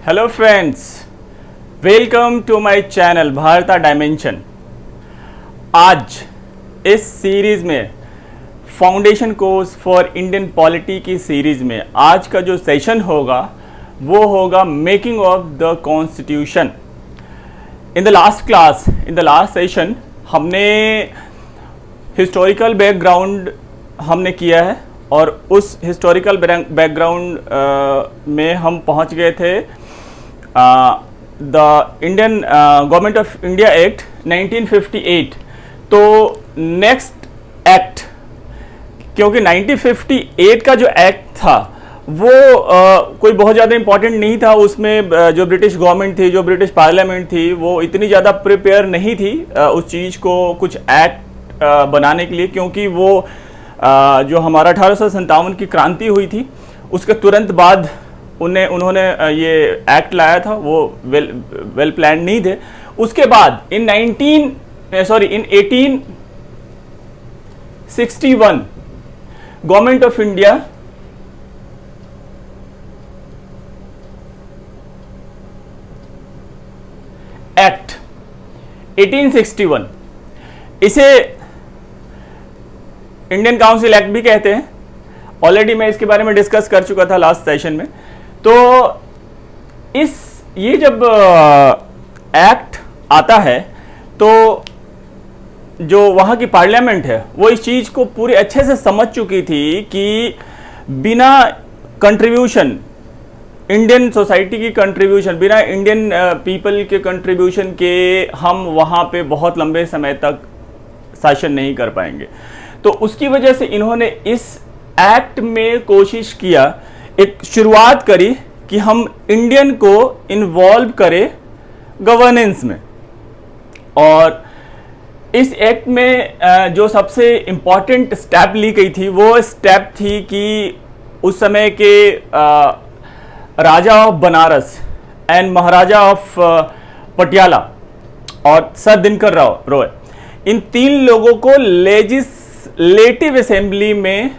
Hello friends, welcome to my channel Bharata dimension. आज इस series में foundation course for Indian polity की series में आज का जो सेशन होगा वो होगा making of the constitution. In the last session हमने हिस्टोरिकल बैकग्राउंड हमने किया है और उस हिस्टोरिकल बैकग्राउंड में हम पहुंच गए थे the Indian government of India act 1958। तो नेक्स्ट एक्ट, क्योंकि 1958 का जो एक्ट था वो कोई बहुत ज़्यादा इम्पॉर्टेंट नहीं था। उसमें जो ब्रिटिश गवर्नमेंट थी, जो ब्रिटिश पार्लियामेंट थी, वो इतनी ज़्यादा प्रिपेयर नहीं थी उस चीज़ को कुछ एक्ट बनाने के लिए, क्योंकि वो जो हमारा 1857 की क्रांति हुई थी उसके तुरंत बाद उन्होंने ये एक्ट लाया था। वो वेल प्लान नहीं थे। उसके बाद इन 1861 गवर्नमेंट ऑफ इंडिया एक्ट 1861, इसे इंडियन काउंसिल एक्ट भी कहते हैं। ऑलरेडी मैं इसके बारे में डिस्कस कर चुका था लास्ट सेशन में। तो ये जब एक्ट आता है तो जो वहाँ की पार्लियामेंट है वो इस चीज़ को पूरे अच्छे से समझ चुकी थी कि बिना कंट्रीब्यूशन, इंडियन सोसाइटी की कंट्रीब्यूशन, बिना इंडियन पीपल के कंट्रीब्यूशन के हम वहाँ पे बहुत लंबे समय तक शासन नहीं कर पाएंगे। तो उसकी वजह से इन्होंने इस एक्ट में कोशिश किया, एक शुरुआत करी कि हम इंडियन को इन्वॉल्व करें गवर्नेंस में। और इस एक्ट में जो सबसे इम्पॉर्टेंट स्टेप ली गई थी वो स्टेप थी कि उस समय के Raja of Banaras and Maharaja of Patiala और सर दिनकर राव रॉय, इन तीन लोगों को लेजिस्लेटिव असेंबली में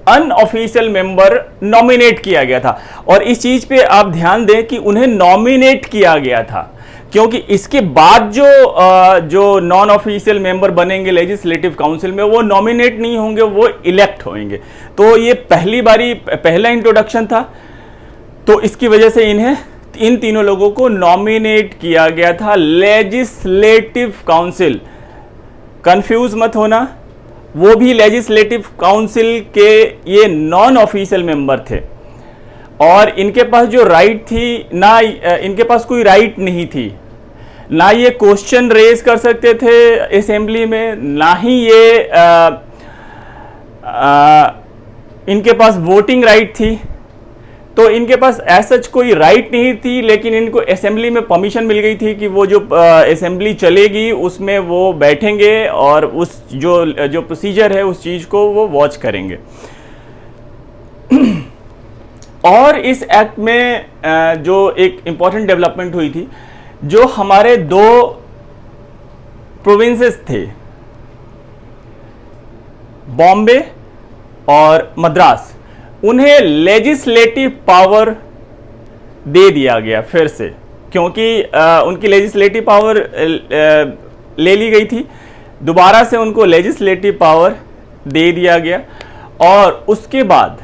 अनऑफिशियल मेंबर नॉमिनेट किया गया था। और इस चीज पे आप ध्यान दें कि उन्हें नॉमिनेट किया गया था, क्योंकि इसके बाद जो नॉन ऑफिशियल मेंबर बनेंगे लेजिस्लेटिव काउंसिल में वो नॉमिनेट नहीं होंगे, वो इलेक्ट होंगे। तो ये पहला इंट्रोडक्शन था। तो इसकी वजह से इन तीनों लोगों को नॉमिनेट किया गया था लेजिस्लेटिव काउंसिल। कंफ्यूज मत होना, वो भी लेजिस्लेटिव काउंसिल के ये नॉन ऑफिशियल मेंबर थे और इनके पास जो राइट थी ना, इनके पास कोई राइट नहीं थी, ना ये क्वेश्चन रेज कर सकते थे असेंबली में, ना ही ये इनके पास वोटिंग राइट थी। तो इनके पास ऐसा कोई राइट नहीं थी, लेकिन इनको असेंबली में परमिशन मिल गई थी कि वो जो असेंबली चलेगी उसमें वो बैठेंगे और उस जो प्रोसीजर है उस चीज़ को वो वॉच करेंगे। और इस एक्ट में जो एक इम्पॉर्टेंट डेवलपमेंट हुई थी, जो हमारे दो प्रोविंसेस थे, बॉम्बे और मद्रास, उन्हें लेजिस्लेटिव पावर दे दिया गया फिर से, क्योंकि उनकी लेजिस्लेटिव पावर ले ली गई थी। दोबारा से उनको लेजिस्लेटिव पावर दे दिया गया। और उसके बाद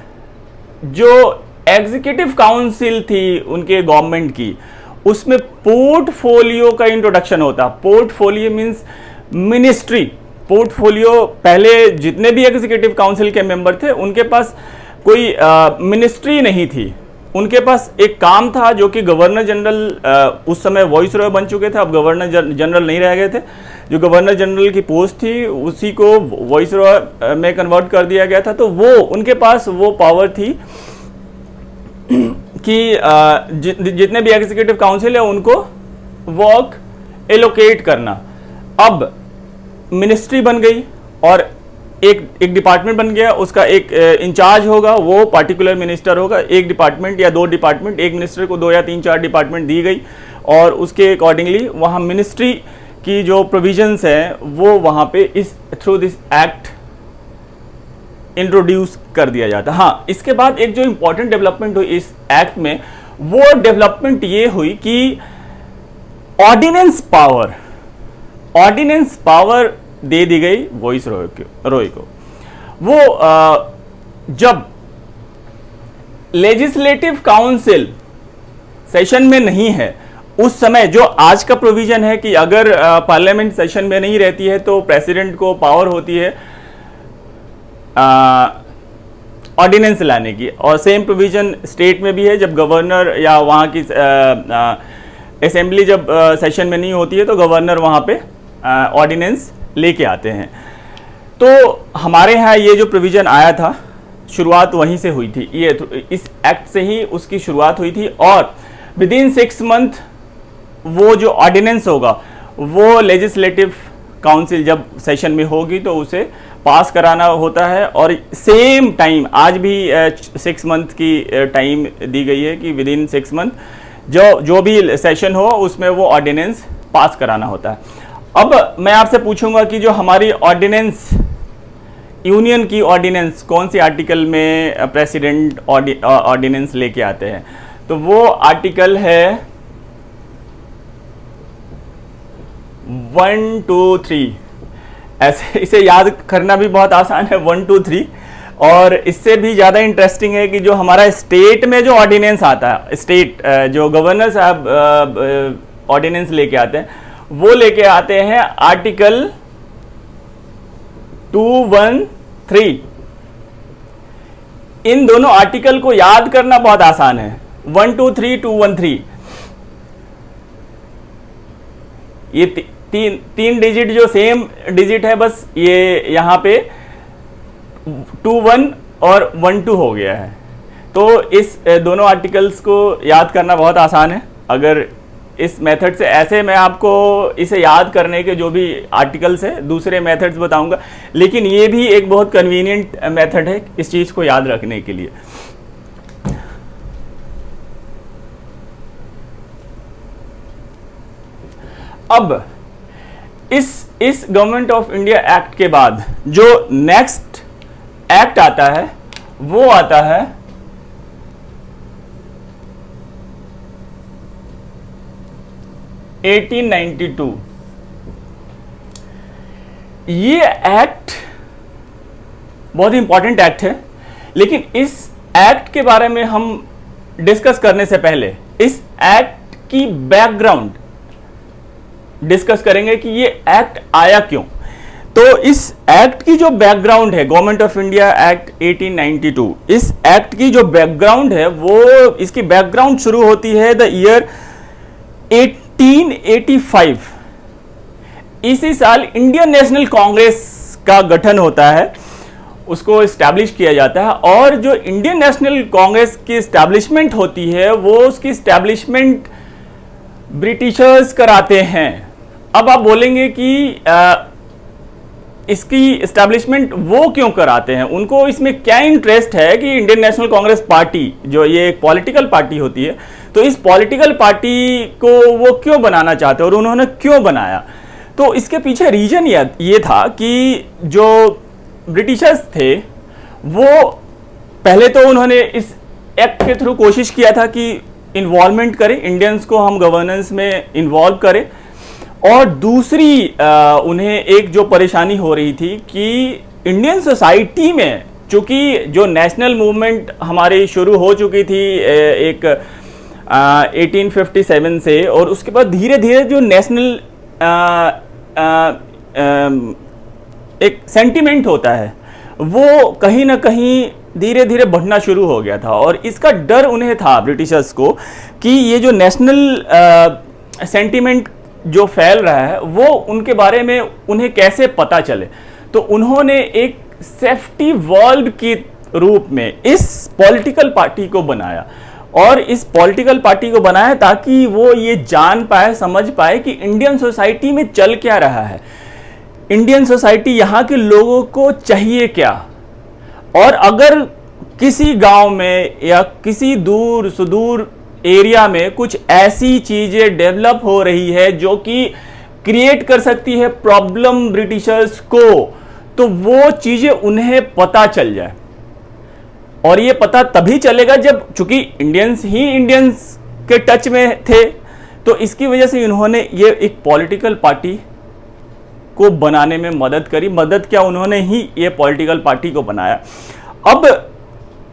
जो एग्जीक्यूटिव काउंसिल थी उनके गवर्नमेंट की, उसमें पोर्टफोलियो का इंट्रोडक्शन होता। Portfolio means ministry. पोर्टफोलियो, पहले जितने भी एग्जीक्यूटिव काउंसिल के मेंबर थे उनके पास कोई मिनिस्ट्री नहीं थी। उनके पास एक काम था जो कि गवर्नर जनरल, उस समय वॉइस रॉय बन चुके थे, अब गवर्नर जनरल नहीं रह गए थे। जो गवर्नर जनरल की पोस्ट थी उसी को वॉइस रॉय में कन्वर्ट कर दिया गया था। तो वो उनके पास वो पावर थी कि जितने भी एग्जीक्यूटिव काउंसिल है उनको वर्क एलोकेट करना। अब मिनिस्ट्री बन गई और एक डिपार्टमेंट बन गया, उसका एक इंचार्ज होगा, वो पार्टिकुलर मिनिस्टर होगा। एक डिपार्टमेंट या दो डिपार्टमेंट, एक मिनिस्टर को 2 या 3 4 डिपार्टमेंट दी गई और उसके अकॉर्डिंगली वहाँ मिनिस्ट्री की जो प्रोविजंस हैं वो वहाँ पे थ्रू दिस एक्ट इंट्रोड्यूस कर दिया जाता। हाँ, इसके बाद एक जो इम्पोर्टेंट डेवलपमेंट हुई इस एक्ट में वो डेवलपमेंट ये हुई कि ऑर्डिनेंस पावर दे दी गई वॉइस रॉय को। वो जब लेजिस्लेटिव काउंसिल सेशन में नहीं है उस समय, जो आज का प्रोविजन है कि अगर पार्लियामेंट सेशन में नहीं रहती है तो प्रेसिडेंट को पावर होती है ऑर्डिनेंस लाने की, और सेम प्रोविजन स्टेट में भी है। जब गवर्नर या वहाँ की असेंबली जब सेशन में नहीं होती है तो गवर्नर वहाँ पे ऑर्डिनेंस लेके आते हैं। तो हमारे यहाँ ये जो प्रोविजन आया था, शुरुआत वहीं से हुई थी, ये इस एक्ट से ही उसकी शुरुआत हुई थी। और विद इन 6 मंथ वो जो ऑर्डिनेंस होगा वो लेजिस्लेटिव काउंसिल जब सेशन में होगी तो उसे पास कराना होता है। और सेम टाइम आज भी 6 मंथ की टाइम दी गई है कि विद इन 6 मंथ जो भी सेशन हो उसमें वो ऑर्डिनेंस पास कराना होता है। अब मैं आपसे पूछूंगा कि जो हमारी ऑर्डिनेंस, यूनियन की ऑर्डिनेंस, कौन सी आर्टिकल में प्रेसिडेंट ऑर्डिनेंस लेके आते हैं, तो वो आर्टिकल है 1, 2, 3। ऐसे इसे याद करना भी बहुत आसान है, 1, 2, 3। और इससे भी ज़्यादा इंटरेस्टिंग है कि जो हमारा स्टेट में जो ऑर्डिनेंस आता है, स्टेट जो गवर्नर साहब ऑर्डिनेंस लेके आते हैं, वो लेके आते हैं आर्टिकल 213। इन दोनों आर्टिकल को याद करना बहुत आसान है, 1, 2, 3, 213। ये तीन डिजिट जो सेम डिजिट है, बस ये यहाँ पे 21 और 12 हो गया है। तो इस दोनों आर्टिकल्स को याद करना बहुत आसान है अगर इस मेथड से। ऐसे मैं आपको इसे याद करने के जो भी आर्टिकल्स है दूसरे मेथड्स बताऊंगा, लेकिन ये भी एक बहुत कन्वीनियंट मेथड है इस चीज़ को याद रखने के लिए। अब इस गवर्नमेंट ऑफ इंडिया एक्ट के बाद जो नेक्स्ट एक्ट आता है वो आता है 1892। ये एक्ट बहुत इंपॉर्टेंट एक्ट है, लेकिन इस एक्ट के बारे में हम डिस्कस करने से पहले इस एक्ट की बैकग्राउंड डिस्कस करेंगे कि ये एक्ट आया क्यों। तो इस एक्ट की जो बैकग्राउंड है, गवर्नमेंट ऑफ इंडिया एक्ट 1892, इस एक्ट की जो बैकग्राउंड है वो, इसकी बैकग्राउंड शुरू होती है द ईयर 1885। इसी साल इंडियन नेशनल कांग्रेस का गठन होता है, उसको एस्टैब्लिश किया जाता है। और जो इंडियन नेशनल कांग्रेस की एस्टैब्लिशमेंट होती है वो उसकी एस्टैब्लिशमेंट ब्रिटिशर्स कराते हैं। अब आप बोलेंगे कि इसकी एस्टैब्लिशमेंट वो क्यों कराते हैं, उनको इसमें क्या इंटरेस्ट है कि इंडियन नेशनल कांग्रेस पार्टी जो ये एक पॉलिटिकल पार्टी होती है, तो इस पॉलिटिकल पार्टी को वो क्यों बनाना चाहते हैं और उन्होंने क्यों बनाया। तो इसके पीछे रीजन ये था कि जो ब्रिटिशर्स थे वो पहले तो उन्होंने इस एक्ट के थ्रू कोशिश किया था कि इन्वॉल्वमेंट करें, इंडियंस को हम गवर्नेंस में इन्वॉल्व करें। और दूसरी उन्हें एक जो परेशानी हो रही थी कि इंडियन सोसाइटी में, चूंकि जो नेशनल मूवमेंट हमारी शुरू हो चुकी थी एक 1857 से, और उसके बाद धीरे धीरे जो नेशनल एक सेंटिमेंट होता है वो कहीं ना कहीं धीरे धीरे बढ़ना शुरू हो गया था। और इसका डर उन्हें था ब्रिटिशर्स को कि ये जो नेशनल सेंटिमेंट जो फैल रहा है वो उनके बारे में उन्हें कैसे पता चले। तो उन्होंने एक सेफ्टी वॉल्व के रूप में इस पॉलिटिकल पार्टी को बनाया, और इस पॉलिटिकल पार्टी को बनाया ताकि वो ये जान पाए, समझ पाए कि इंडियन सोसाइटी में चल क्या रहा है, इंडियन सोसाइटी यहाँ के लोगों को चाहिए क्या। और अगर किसी गांव में या किसी दूर सुदूर एरिया में कुछ ऐसी चीजें डेवलप हो रही है जो कि क्रिएट कर सकती है प्रॉब्लम ब्रिटिशर्स को, तो वो चीजें उन्हें पता चल जाए। और ये पता तभी चलेगा जब, चूंकि इंडियंस ही इंडियंस के टच में थे, तो इसकी वजह से इन्होंने ये एक पॉलिटिकल पार्टी को बनाने में मदद करी। मदद क्या, उन्होंने ही ये पॉलिटिकल पार्टी को बनाया। अब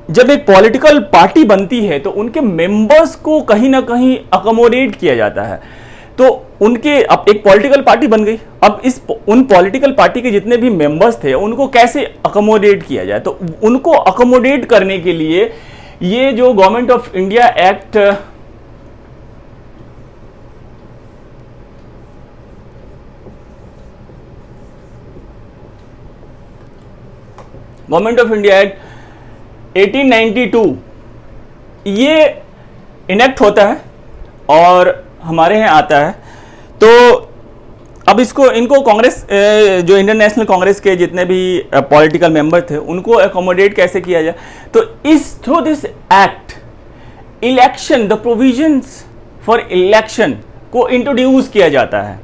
जब एक पॉलिटिकल पार्टी बनती है तो उनके मेंबर्स को कहीं ना कहीं अकोमोडेट किया जाता है। तो उनके, अब एक पॉलिटिकल पार्टी बन गई, अब उन पॉलिटिकल पार्टी के जितने भी मेंबर्स थे उनको कैसे अकोमोडेट किया जाए, तो उनको अकोमोडेट करने के लिए ये जो government of India act government of India act 1892 ये इनेक्ट होता है और हमारे यहाँ आता है। तो अब इनको कांग्रेस, जो इंडियन नेशनल कांग्रेस के जितने भी पॉलिटिकल मेंबर थे उनको अकोमोडेट कैसे किया जाए, तो through this act election, the provisions for election को इंट्रोड्यूस किया जाता है।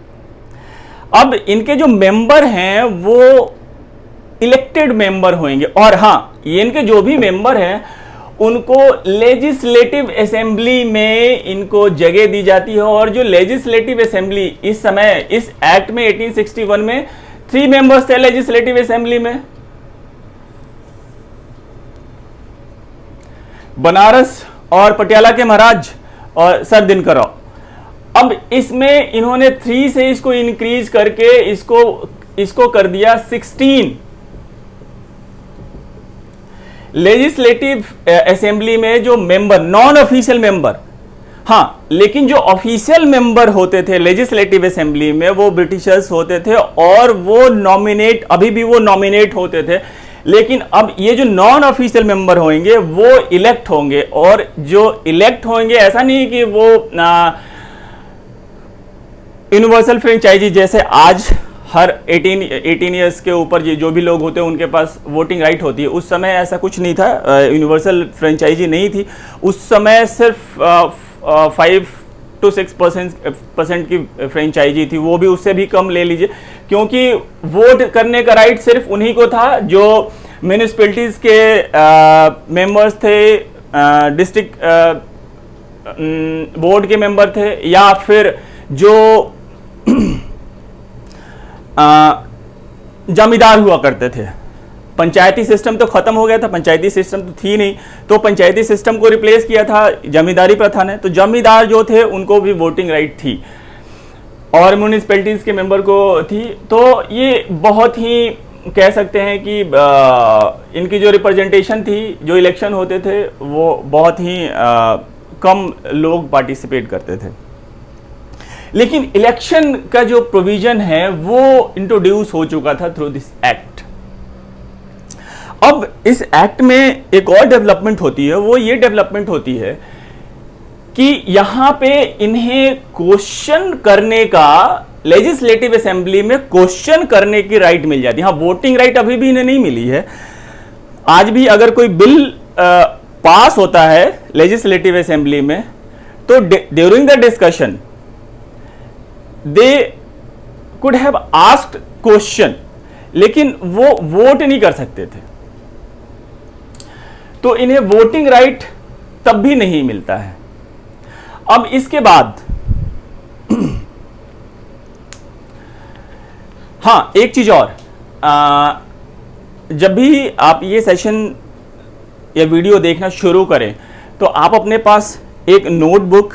अब इनके जो मेंबर हैं वो इलेक्टेड मेंबर होंगे, और हाँ, इनके जो भी मेंबर हैं उनको लेजिस्लेटिव असेंबली में इनको जगह दी जाती है। और जो लेजिस्लेटिव असेंबली इस समय, इस एक्ट में 1861 में 3 मेंबर्स थे लेजिस्लेटिव असेंबली में, बनारस और पटियाला के महाराज और सर दिनकर राव। अब इसमें इन्होंने 3 से इसको इंक्रीज करके इसको कर दिया 16। लेजिस्लेटिव असेंबली में जो मेंबर, नॉन ऑफिशियल मेंबर, हाँ, लेकिन जो ऑफिशियल मेंबर होते थे लेजिस्लेटिव असेंबली में वो ब्रिटिशर्स होते थे और वो नॉमिनेट, अभी भी वो नॉमिनेट होते थे। लेकिन अब ये जो नॉन ऑफिशियल मेंबर होंगे वो इलेक्ट होंगे, और जो इलेक्ट होंगे ऐसा नहीं कि वो यूनिवर्सल फ्रेंचाइजी जैसे आज हर 18 ईयर्स के ऊपर जो भी लोग होते हैं उनके पास वोटिंग राइट होती है, उस समय ऐसा कुछ नहीं था, यूनिवर्सल फ्रेंचाइजी नहीं थी। उस समय सिर्फ 5 to 6% की फ्रेंचाइजी थी, वो भी उससे भी कम ले लीजिए, क्योंकि वोट करने का राइट सिर्फ उन्हीं को था जो म्यूनिसिपैलिटीज के मेंबर्स थे, डिस्ट्रिक्ट बोर्ड के मेंबर थे, या फिर जो जमींदार हुआ करते थे। पंचायती सिस्टम तो खत्म हो गया था, पंचायती सिस्टम तो थी नहीं, तो पंचायती सिस्टम को रिप्लेस किया था जमींदारी प्रथा ने। तो जमींदार जो थे उनको भी वोटिंग राइट थी और म्यूनिसिपैलिटीज के मेंबर को थी। तो ये बहुत ही कह सकते हैं कि इनकी जो रिप्रेजेंटेशन थी, जो इलेक्शन होते थे, वो बहुत ही कम लोग पार्टिसिपेट करते थे। लेकिन इलेक्शन का जो प्रोविजन है वो इंट्रोड्यूस हो चुका था थ्रू दिस एक्ट। अब इस एक्ट में एक और डेवलपमेंट होती है, वो ये डेवलपमेंट होती है कि यहां पे इन्हें क्वेश्चन करने का, लेजिस्लेटिव असेंबली में क्वेश्चन करने की राइट मिल जाती है। हाँ, वोटिंग राइट अभी भी इन्हें नहीं मिली है। आज भी अगर कोई बिल पास होता है लेजिस्लेटिव असेंबली में, तो during the discussion they could have asked question, लेकिन वो वोट नहीं कर सकते थे। तो इन्हें वोटिंग राइट तब भी नहीं मिलता है। अब इसके बाद हाँ, एक चीज और, जब भी आप ये सेशन या वीडियो देखना शुरू करें तो आप अपने पास एक नोटबुक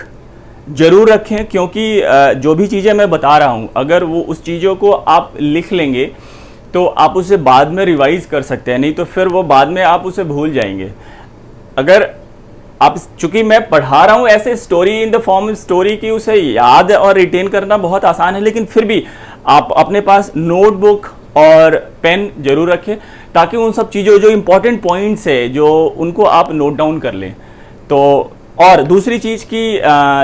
जरूर रखें, क्योंकि जो भी चीज़ें मैं बता रहा हूं, अगर वो उस चीज़ों को आप लिख लेंगे तो आप उसे बाद में रिवाइज कर सकते हैं, नहीं तो फिर वो बाद में आप उसे भूल जाएंगे। अगर आप, चूंकि मैं पढ़ा रहा हूं ऐसे story in the form story की, उसे याद और रिटेन करना बहुत आसान है, लेकिन फिर भी आप अपने पास नोटबुक और पेन जरूर रखें, ताकि उन सब चीज़ों, जो इंपॉर्टेंट पॉइंट्स है, जो उनको आप नोट डाउन कर लें। तो और दूसरी चीज़ की,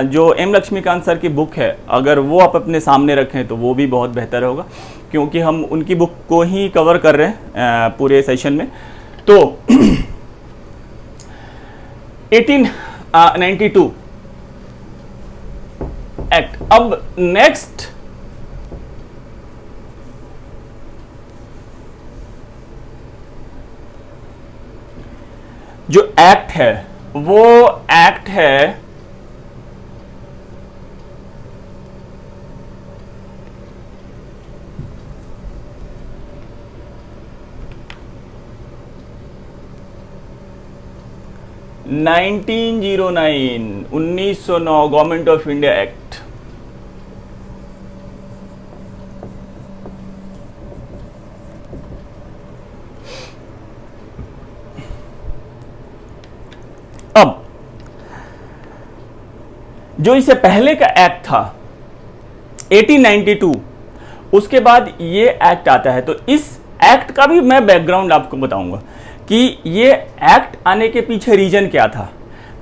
जो एम लक्ष्मीकांत सर की बुक है, अगर वो आप अपने सामने रखें तो वो भी बहुत बेहतर होगा, क्योंकि हम उनकी बुक को ही कवर कर रहे हैं पूरे सेशन में। तो 1892 एक्ट। अब नेक्स्ट जो एक्ट है वो एक्ट है 1909 गवर्नमेंट ऑफ इंडिया एक्ट। अब जो इससे पहले का एक्ट था 1892, उसके बाद ये एक्ट आता है। तो इस एक्ट का भी मैं बैकग्राउंड आपको बताऊंगा कि ये एक्ट आने के पीछे रीजन क्या था।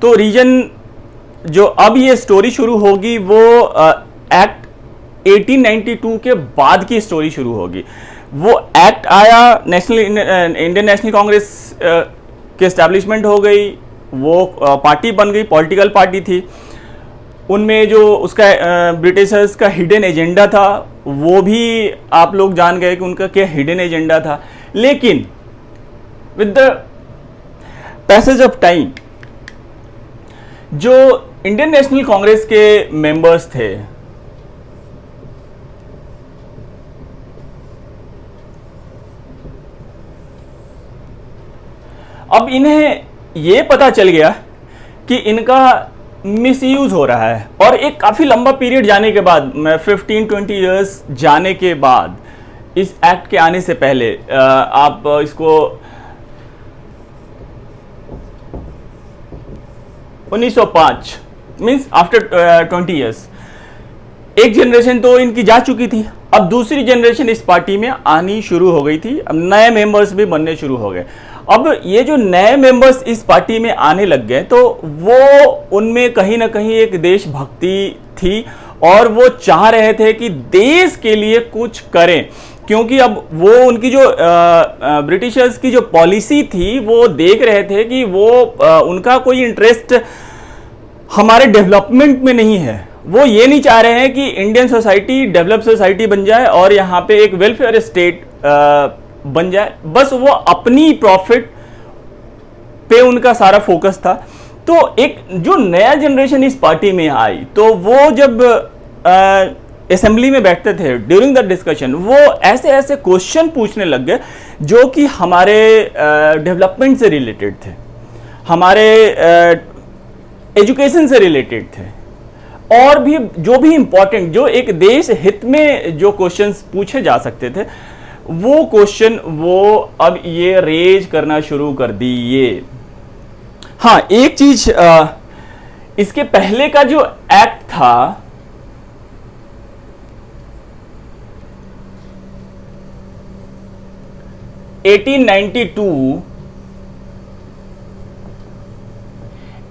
तो रीजन जो अब ये स्टोरी शुरू होगी वो एक्ट 1892 के बाद की स्टोरी शुरू होगी। वो एक्ट आया, इंडियन नेशनल कांग्रेस के एस्टैब्लिशमेंट हो गई, वो पार्टी बन गई, पॉलिटिकल पार्टी थी। उनमें जो उसका ब्रिटिशर्स का हिडन एजेंडा था वो भी आप लोग जान गए कि उनका क्या हिडन एजेंडा था। लेकिन with the passage of time जो इंडियन नेशनल कांग्रेस के मेंबर्स थे अब इन्हें ये पता चल गया कि इनका मिसयूज हो रहा है। और एक काफी लंबा पीरियड जाने के बाद, 15-20 इयर्स जाने के बाद, इस एक्ट के आने से पहले आप इसको 1905 मीन्स आफ्टर 20 इयर्स, एक जनरेशन तो इनकी जा चुकी थी। अब दूसरी जनरेशन इस पार्टी में आनी शुरू हो गई थी। अब नए मेंबर्स भी बनने शुरू हो गए। अब ये जो नए मेंबर्स इस पार्टी में आने लग गए तो वो उनमें कहीं ना कहीं एक देशभक्ति थी और वो चाह रहे थे कि देश के लिए कुछ करें, क्योंकि अब वो उनकी जो ब्रिटिशर्स की जो पॉलिसी थी वो देख रहे थे कि वो उनका कोई इंटरेस्ट हमारे डेवलपमेंट में नहीं है। वो ये नहीं चाह रहे हैं कि इंडियन सोसाइटी डेवलप सोसाइटी बन जाए और यहाँ पे एक वेलफेयर स्टेट बन जाए। बस वो अपनी प्रॉफिट पे उनका सारा फोकस था। तो एक जो नया जनरेशन इस पार्टी में आई तो वो जब असेंबली में बैठते थे ड्यूरिंग द डिस्कशन, वो ऐसे ऐसे क्वेश्चन पूछने लग गए जो कि हमारे डेवलपमेंट से रिलेटेड थे, हमारे एजुकेशन से रिलेटेड थे, और भी जो भी इंपॉर्टेंट, जो एक देश हित में जो क्वेश्चंस पूछे जा सकते थे, वो क्वेश्चन वो अब ये रेज करना शुरू कर दिए। हाँ, एक चीज इसके पहले का जो एक्ट था (1892),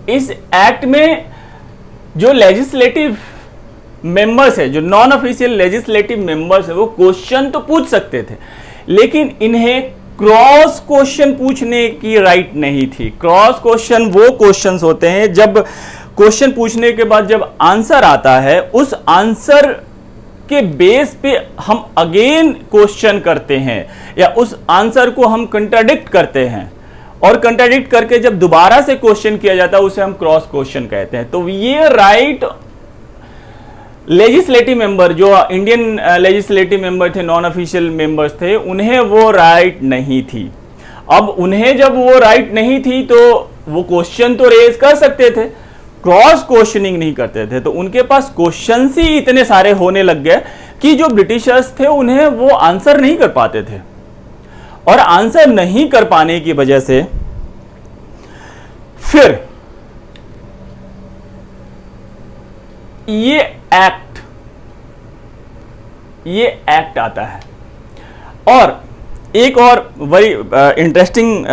इस एक्ट में जो लेजिस्लेटिव मेंबर्स है, जो नॉन ऑफिशियल लेजिस्लेटिव मेंबर्स है, वो क्वेश्चन तो पूछ सकते थे, लेकिन इन्हें क्रॉस क्वेश्चन पूछने की राइट नहीं थी। क्रॉस क्वेश्चन वो क्वेश्चंस होते हैं जब क्वेश्चन पूछने के बाद जब आंसर आता है, उस आंसर के बेस पे हम अगेन क्वेश्चन करते हैं या उस आंसर को हम कंट्राडिक्ट करते हैं, और कंट्राडिक्ट करके जब दोबारा से क्वेश्चन किया जाता है उसे हम क्रॉस क्वेश्चन कहते हैं। तो ये राइट लेजिस्लेटिव मेंबर, जो इंडियन लेजिस्लेटिव मेंबर थे, नॉन ऑफिशियल मेंबर्स थे, उन्हें वो राइट नहीं थी। अब उन्हें जब वो राइट नहीं थी तो वो क्वेश्चन तो रेज कर सकते थे, क्रॉस क्वेश्चनिंग नहीं करते थे। तो उनके पास क्वेश्चंस ही इतने सारे होने लग गए कि जो ब्रिटिशर्स थे उन्हें वो आंसर नहीं कर पाते थे, और आंसर नहीं कर पाने की वजह से फिर ये एक्ट आता है। और एक और बड़ी इंटरेस्टिंग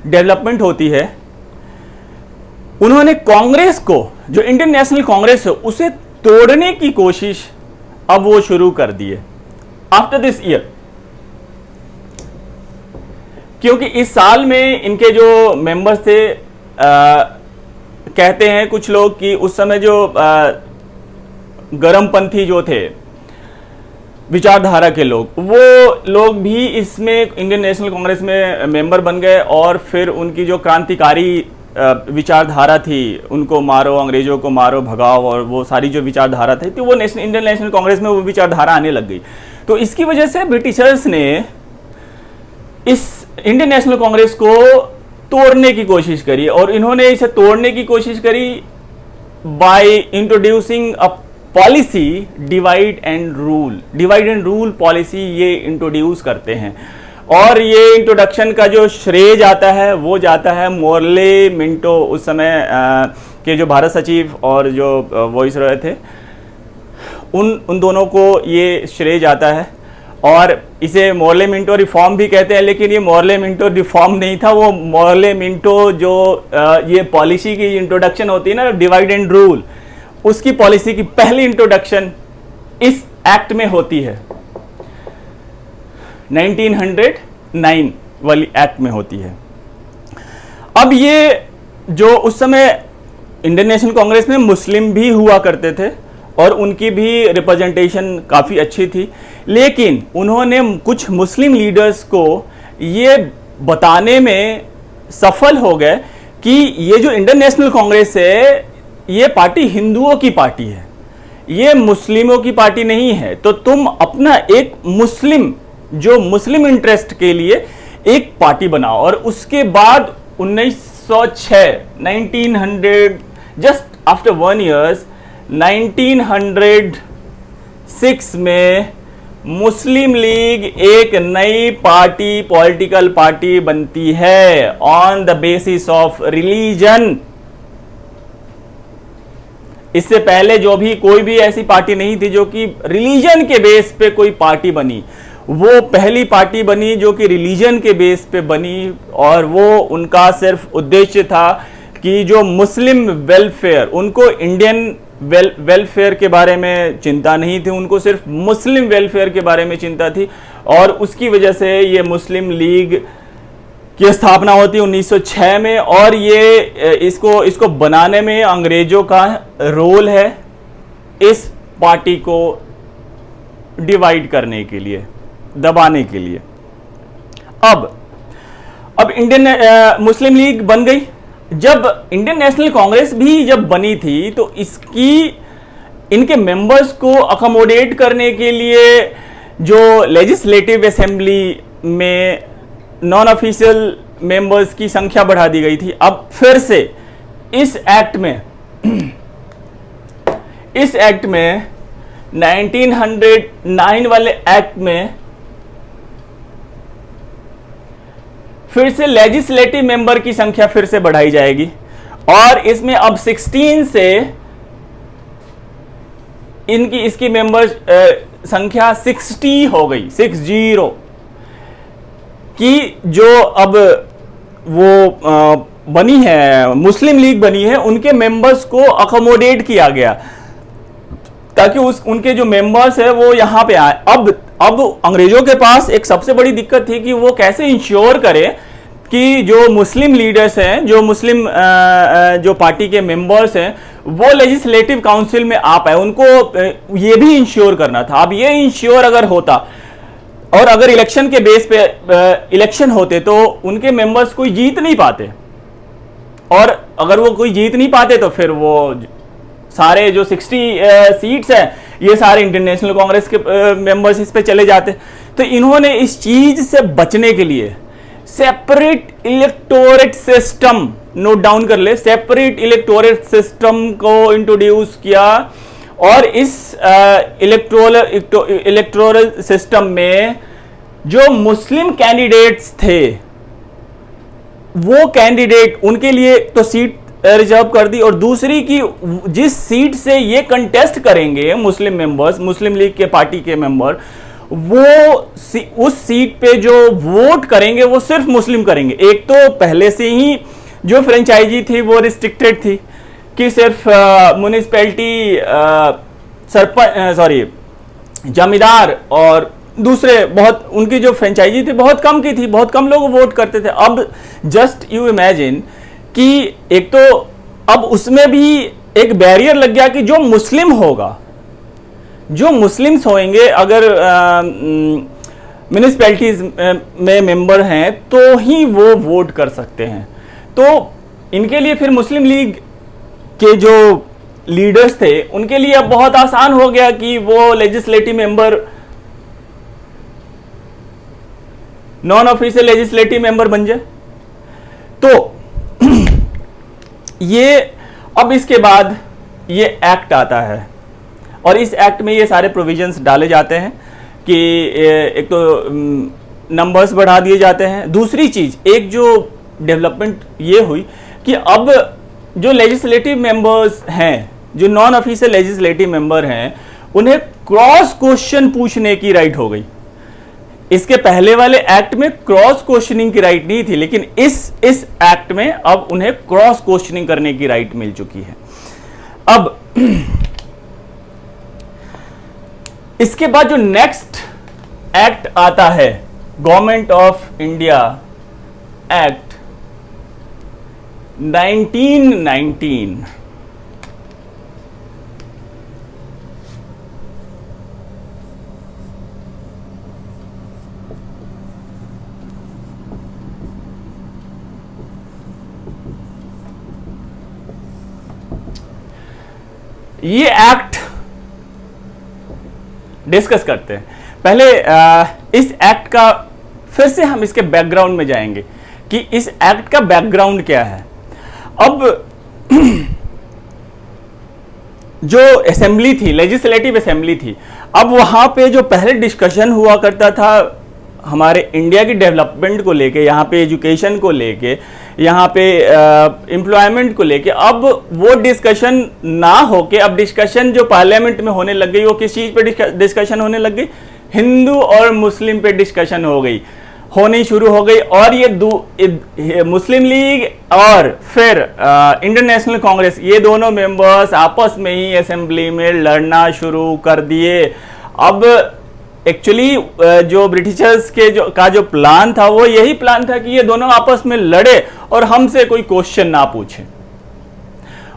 डेवलपमेंट होती है, उन्होंने कांग्रेस को, जो इंडियन नेशनल कांग्रेस है, उसे तोड़ने की कोशिश अब वो शुरू कर दिए आफ्टर दिस ईयर। क्योंकि इस साल में इनके जो मेंबर्स थे, कहते हैं कुछ लोग कि उस समय जो गरमपंथी जो थे विचारधारा के लोग, वो लोग भी इसमें इंडियन नेशनल कांग्रेस में मेंबर बन गए और फिर उनकी जो क्रांतिकारी विचारधारा थी, उनको मारो, अंग्रेजों को मारो, भगाओ, और वो सारी जो विचारधारा थी तो वो इंडियन नेशनल कांग्रेस में वो विचारधारा आने लग गई। तो इसकी वजह से ब्रिटिशर्स ने इस इंडियन नेशनल कांग्रेस को तोड़ने की कोशिश करी, और इन्होंने इसे तोड़ने की कोशिश करी by introducing a policy divide and rule. Divide and rule policy ये इंट्रोड्यूस करते हैं, और ये इंट्रोडक्शन का जो श्रेय जाता है वो जाता है मोर्ले मिंटो, उस समय के जो भारत सचिव और जो वॉइस रॉय थे, उन दोनों को ये श्रेय जाता है। और इसे मोर्ले मिंटो रिफॉर्म भी कहते हैं, लेकिन ये मोर्ले मिंटो रिफॉर्म नहीं था, वो मोर्ले मिंटो जो ये पॉलिसी की इंट्रोडक्शन होती है ना, डिवाइड एंड रूल, उसकी पॉलिसी की पहली इंट्रोडक्शन इस एक्ट में होती है, 1909 वाली एक्ट में होती है। अब ये जो उस समय इंडियन नेशनल कांग्रेस में मुस्लिम भी हुआ करते थे और उनकी भी रिप्रेजेंटेशन काफ़ी अच्छी थी, लेकिन उन्होंने कुछ मुस्लिम लीडर्स को ये बताने में सफल हो गए कि ये जो इंडियन नेशनल कांग्रेस है ये पार्टी हिंदुओं की पार्टी है, ये मुस्लिमों की पार्टी नहीं है, तो तुम अपना एक मुस्लिम, जो मुस्लिम इंटरेस्ट के लिए एक पार्टी बनाओ। और उसके बाद 1906 1900 जस्ट आफ्टर 1 ईयर्स 1906 में मुस्लिम लीग एक नई पार्टी, पॉलिटिकल पार्टी बनती है on the basis of religion. इससे पहले जो भी कोई भी ऐसी पार्टी नहीं थी जो कि रिलीजन के बेस पे कोई पार्टी बनी, वो पहली पार्टी बनी जो कि रिलीजन के बेस पे बनी, और वो उनका सिर्फ उद्देश्य था कि जो मुस्लिम वेलफेयर, उनको इंडियन वेलफेयर के बारे में चिंता नहीं थी, उनको सिर्फ मुस्लिम वेलफेयर के बारे में चिंता थी, और उसकी वजह से ये मुस्लिम लीग की स्थापना होती है 1906 में। और ये इसको बनाने में अंग्रेजों का रोल है, इस पार्टी को डिवाइड करने के लिए, दबाने के लिए। अब इंडियन मुस्लिम लीग बन गई। जब इंडियन नेशनल कांग्रेस भी जब बनी थी तो इनके मेंबर्स को अकोमोडेट करने के लिए जो लेजिस्लेटिव असेंबली में नॉन ऑफिशियल मेंबर्स की संख्या बढ़ा दी गई थी। अब फिर से इस एक्ट में 1909 वाले एक्ट में फिर से लेजिस्लेटिव मेंबर की संख्या फिर से बढ़ाई जाएगी, और इसमें अब 16 से इसकी मेंबर संख्या 60 हो गई, 60, कि जो अब वो बनी है, मुस्लिम लीग बनी है, उनके मेंबर्स को अकोमोडेट किया गया ताकि उनके जो मेंबर्स है वो यहां पे आए। अब अंग्रेजों के पास एक सबसे बड़ी दिक्कत थी कि वो कैसे इंश्योर करें कि जो मुस्लिम लीडर्स हैं, जो मुस्लिम जो पार्टी के मेंबर्स हैं, वो लेजिस्लेटिव काउंसिल में आ पाए, उनको ये भी इंश्योर करना था। अब ये इंश्योर अगर होता और अगर इलेक्शन के बेस पे इलेक्शन होते तो उनके मेंबर्स कोई जीत नहीं पाते, और अगर वो कोई जीत नहीं पाते तो फिर वो सारे जो 60 सीट्स हैं ये सारे इंडियन नेशनल कांग्रेस के मेंबर्स इस पे चले जाते। तो इन्होंने इस चीज से बचने के लिए separate electorate system, note down कर ले, सेपरेट इलेक्टोरेट सिस्टम को इंट्रोड्यूस किया, और इस इलेक्टोरल सिस्टम में जो मुस्लिम कैंडिडेट्स थे वो कैंडिडेट उनके लिए तो सीट रिजर्व कर दी, और दूसरी की जिस सीट से ये कंटेस्ट करेंगे मुस्लिम मेंबर्स, मुस्लिम लीग के पार्टी के मेंबर, वो उस सीट पे जो वोट करेंगे वो सिर्फ मुस्लिम करेंगे। एक तो पहले से ही जो फ्रेंचाइजी थी वो रिस्ट्रिक्टेड थी कि सिर्फ म्युनिसिपैलिटी जमींदार और दूसरे बहुत उनकी जो फ्रेंचाइजी थी बहुत कम की थी, बहुत कम लोग वोट करते थे। अब जस्ट यू इमेजिन कि एक तो अब उसमें भी एक बैरियर लग गया कि जो मुस्लिम होगा, जो मुस्लिम्स होंगे अगर म्यूनिसपैलिटीज में मेंबर हैं तो ही वो वोट कर सकते हैं। तो इनके लिए फिर मुस्लिम लीग के जो लीडर्स थे उनके लिए अब बहुत आसान हो गया कि वो legislative member, non official legislative member बन जाए। तो ये अब इसके बाद ये एक्ट आता है और इस एक्ट में ये सारे प्रोविजंस डाले जाते हैं कि एक तो नंबर्स बढ़ा दिए जाते हैं। दूसरी चीज, एक जो डेवलपमेंट ये हुई कि अब जो लेजिस्लेटिव मेंबर्स हैं, जो नॉन ऑफिशियल लेजिस्लेटिव मेंबर हैं, उन्हें क्रॉस क्वेश्चन पूछने की राइट हो गई। इसके पहले वाले एक्ट में क्रॉस क्वेश्चनिंग की राइट नहीं थी, लेकिन इस एक्ट में अब उन्हें क्रॉस क्वेश्चनिंग करने की राइट मिल चुकी है। अब इसके बाद जो नेक्स्ट एक्ट आता है, गवर्नमेंट ऑफ इंडिया एक्ट 1919। ये एक्ट डिस्कस करते हैं। पहले इस एक्ट का फिर से हम इसके बैकग्राउंड में जाएंगे कि इस एक्ट का बैकग्राउंड क्या है। अब जो असेंबली थी, लेजिस्लेटिव असेंबली थी, अब वहां पे जो पहले डिस्कशन हुआ करता था हमारे इंडिया की डेवलपमेंट को लेके, यहाँ पे एजुकेशन को लेके, यहाँ पे एम्प्लॉयमेंट को लेके, अब वो डिस्कशन ना होके अब डिस्कशन जो पार्लियामेंट में होने लग गई, वो किस चीज पे डिस्कशन होने लग गई? हिंदू और मुस्लिम पे डिस्कशन होनी शुरू हो गई। और ये मुस्लिम लीग और फिर इंडियन नेशनल कांग्रेस, ये दोनों मेंबर्स आपस में ही असेंबली में लड़ना शुरू कर दिए। अब एक्चुअली जो ब्रिटिशर्स के जो प्लान था वो यही प्लान था कि ये दोनों आपस में लड़े और हमसे कोई क्वेश्चन ना पूछे।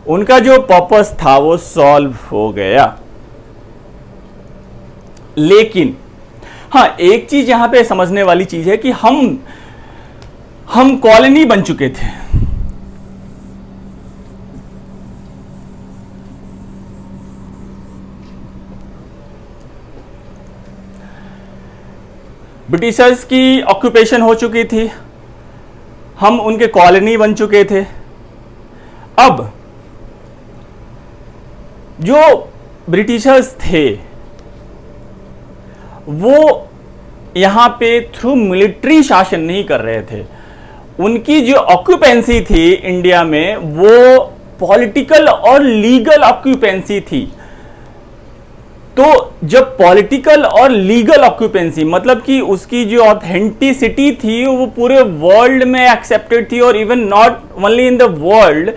उनका जो पर्पस था वो सॉल्व हो गया। लेकिन हाँ, एक चीज यहां पे समझने वाली चीज है कि हम कॉलोनी बन चुके थे। ब्रिटिशर्स की ऑक्यूपेशन हो चुकी थी, हम उनके कॉलोनी बन चुके थे। अब जो ब्रिटिशर्स थे वो यहां पे थ्रू मिलिट्री शासन नहीं कर रहे थे। उनकी जो ऑक्यूपेंसी थी इंडिया में वो पॉलिटिकल और लीगल ऑक्यूपेंसी थी। तो जब पॉलिटिकल और लीगल ऑक्यूपेंसी मतलब कि उसकी जो ऑथेंटिसिटी थी वो पूरे वर्ल्ड में एक्सेप्टेड थी, और even not only in the world,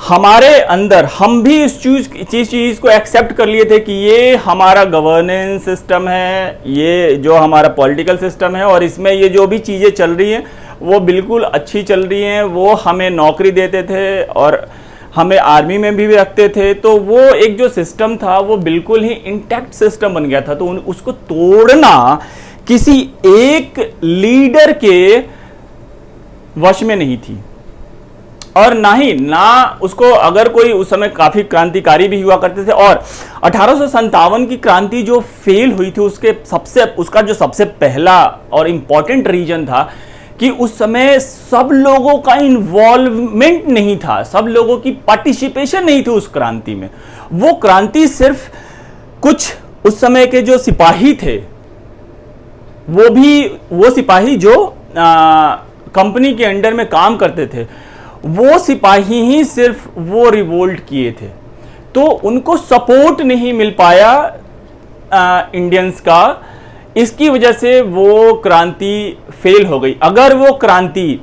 हमारे अंदर हम भी इस चीज को एक्सेप्ट कर लिए थे कि ये हमारा गवर्नेंस सिस्टम है, ये जो हमारा पॉलिटिकल सिस्टम है, और इसमें ये जो भी चीजें चल रही हैं वो बिल्कुल अच्छी चल रही हैं। वो हमें नौकरी देते थे और हमें आर्मी में भी रखते थे। तो वो एक जो सिस्टम था वो बिल्कुल ही इंटैक्ट सिस्टम बन गया था। तो उसको तोड़ना किसी एक लीडर के वश में नहीं थी, और ना उसको, अगर कोई उस समय काफी क्रांतिकारी भी हुआ करते थे। और 1857 की क्रांति जो फेल हुई थी उसका जो सबसे पहला और इंपॉर्टेंट रीजन था कि उस समय सब लोगों का इन्वॉल्वमेंट नहीं था, सब लोगों की पार्टिसिपेशन नहीं थी उस क्रांति में। वो क्रांति सिर्फ कुछ उस समय के जो सिपाही थे, वो सिपाही जो कंपनी के अंडर में काम करते थे, वो सिपाही ही सिर्फ वो रिवोल्ट किए थे। तो उनको सपोर्ट नहीं मिल पाया इंडियंस का, इसकी वजह से वो क्रांति फेल हो गई। अगर वो क्रांति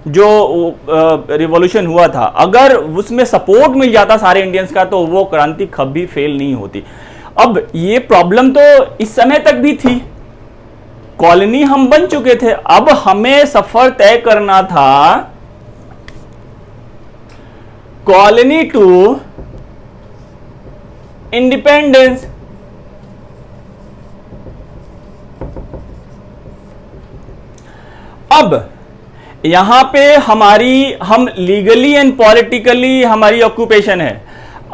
जो रिवॉल्यूशन हुआ था, अगर उसमें सपोर्ट मिल जाता सारे इंडियंस का, तो वो क्रांति कभी फेल नहीं होती। अब ये प्रॉब्लम तो इस समय तक भी थी, कॉलोनी हम बन चुके थे। अब हमें सफर तय करना था कॉलोनी टू इंडिपेंडेंस। अब यहां पे हम लीगली एंड पॉलिटिकली हमारी ऑक्यूपेशन है।